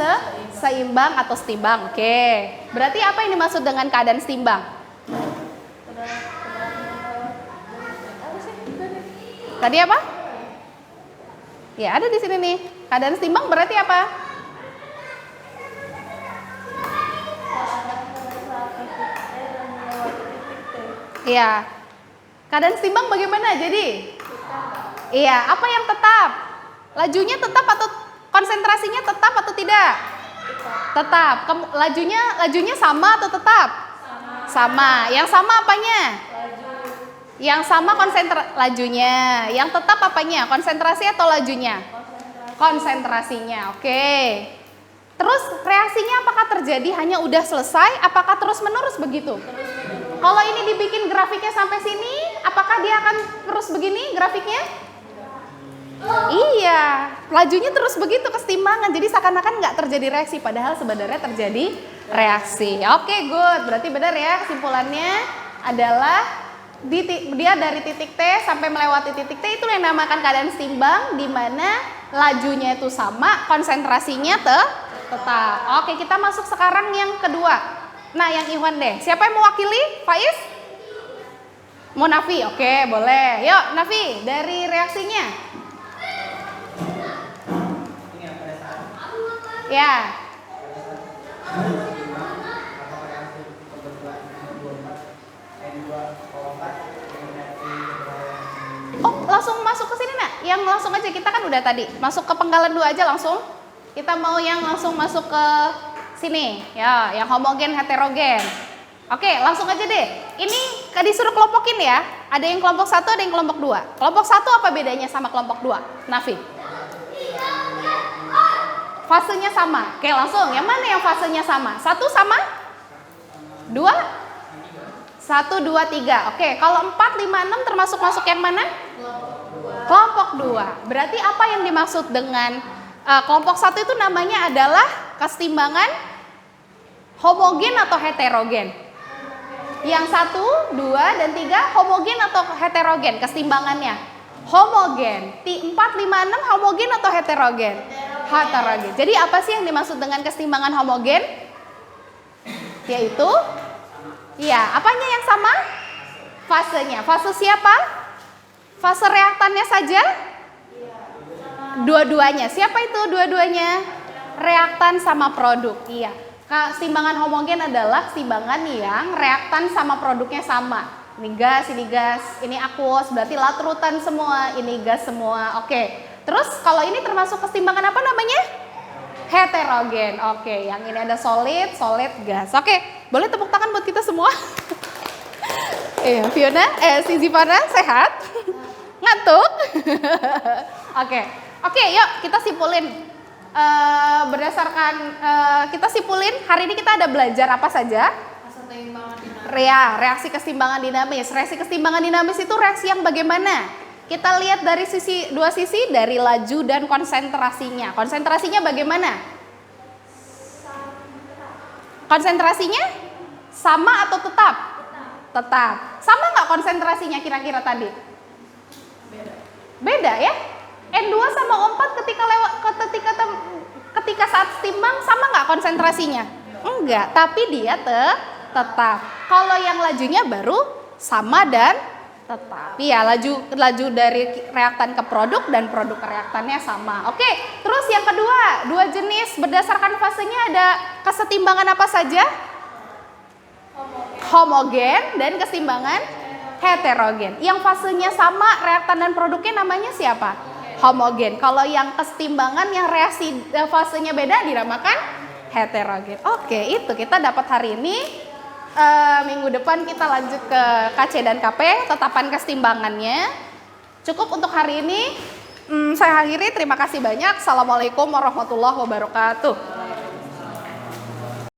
seimbang atau setimbang. Oke. Berarti apa yang dimaksud dengan keadaan setimbang? Tadi apa? Ya, ada di sini nih. Keadaan setimbang berarti apa? Iya. Keadaan setimbang bagaimana? Jadi? Iya, apa yang tetap? Lajunya tetap atau konsentrasinya tetap atau tidak? Tetap. Lajunya sama atau tetap? Sama. Yang sama apanya? Yang sama lajunya. Yang tetap apanya? Konsentrasi atau lajunya? Konsentrasinya. Oke. Terus reaksinya apakah terjadi hanya udah selesai? Apakah terus menerus begitu? Kalau ini dibikin grafiknya sampai sini, apakah dia akan terus begini grafiknya? Iya, lajunya terus begitu kesetimbangan. Jadi seakan-akan nggak terjadi reaksi, padahal sebenarnya terjadi reaksi. Oke, good. Berarti benar ya, kesimpulannya adalah dia dari titik T sampai melewati titik T itu yang dinamakan keadaan seimbang, di mana lajunya itu sama, konsentrasinya tetap. Oke, kita masuk sekarang yang kedua. Nah, yang Iwan deh. Siapa yang mewakili? Faiz? Mau Nafi? Oke, boleh. Yuk, Nafi, dari reaksinya. Ya. Oh, langsung masuk ke sini nak? Yang langsung aja, kita kan udah tadi masuk ke penggalan 2 aja langsung. Kita mau yang langsung masuk ke sini, ya, yang homogen heterogen. Oke, langsung aja deh. Ini disuruh kelompokin ya. Ada yang kelompok 1, ada yang kelompok 2. Kelompok 1 apa bedanya sama kelompok 2? Nafi? Fasenya sama. Oke, langsung. Yang mana yang fasenya sama? 1 sama? 2? 1, 2, 3. Oke, kalau 4, 5, 6 termasuk yang mana? Kelompok 2. Berarti apa yang dimaksud dengan kelompok 1 itu namanya adalah kesetimbangan homogen atau heterogen? Yang 1, 2, dan 3 homogen atau heterogen kesetimbangannya? Homogen. 4, 5, 6 homogen atau heterogen? Heterogen. Jadi apa sih yang dimaksud dengan kesetimbangan homogen? Yaitu, ya, apanya yang sama? Fasenya. Fase siapa? Fase reaktannya saja? Dua-duanya. Siapa itu dua-duanya? Reaktan sama produk. Iya. Kesetimbangan homogen adalah kesetimbangan yang reaktan sama produknya sama. Ini gas, ini aqueous, berarti latrutan semua, ini gas semua. Oke. Terus kalau ini termasuk kesetimbangan apa namanya? Heterogen. Oke, yang ini ada solid, gas. Oke, boleh tepuk tangan buat kita semua. Fiona, si Zivana sehat? Ngantuk? Oke, yuk kita simpulin. Berdasarkan kita simpulin hari ini kita ada belajar apa saja? Reaksi kesetimbangan dinamis. Reaksi kesetimbangan dinamis itu reaksi yang bagaimana? Kita lihat dari dua sisi, dari laju dan konsentrasinya. Konsentrasinya bagaimana? Konsentrasinya sama atau tetap? Tetap. Sama nggak konsentrasinya kira-kira tadi? Beda ya? N2 sama O4 ketika saat setimbang sama nggak konsentrasinya? Enggak, tapi dia tetap. Kalau yang lajunya baru sama dan tetap. Iya, laju dari reaktan ke produk dan produk ke reaktannya sama. Oke, terus yang kedua, 2 jenis berdasarkan fasenya ada kesetimbangan apa saja? Homogen dan kesetimbangan heterogen. Yang fasenya sama reaktan dan produknya namanya siapa? Homogen. Kalau yang kesetimbangan yang reaksi fasenya beda dinamakan heterogen. Oke, itu kita dapat hari ini. Minggu depan kita lanjut ke KC dan KP, tetapan kesetimbangannya. Cukup untuk hari ini. Saya akhiri, terima kasih banyak. Assalamualaikum warahmatullahi wabarakatuh.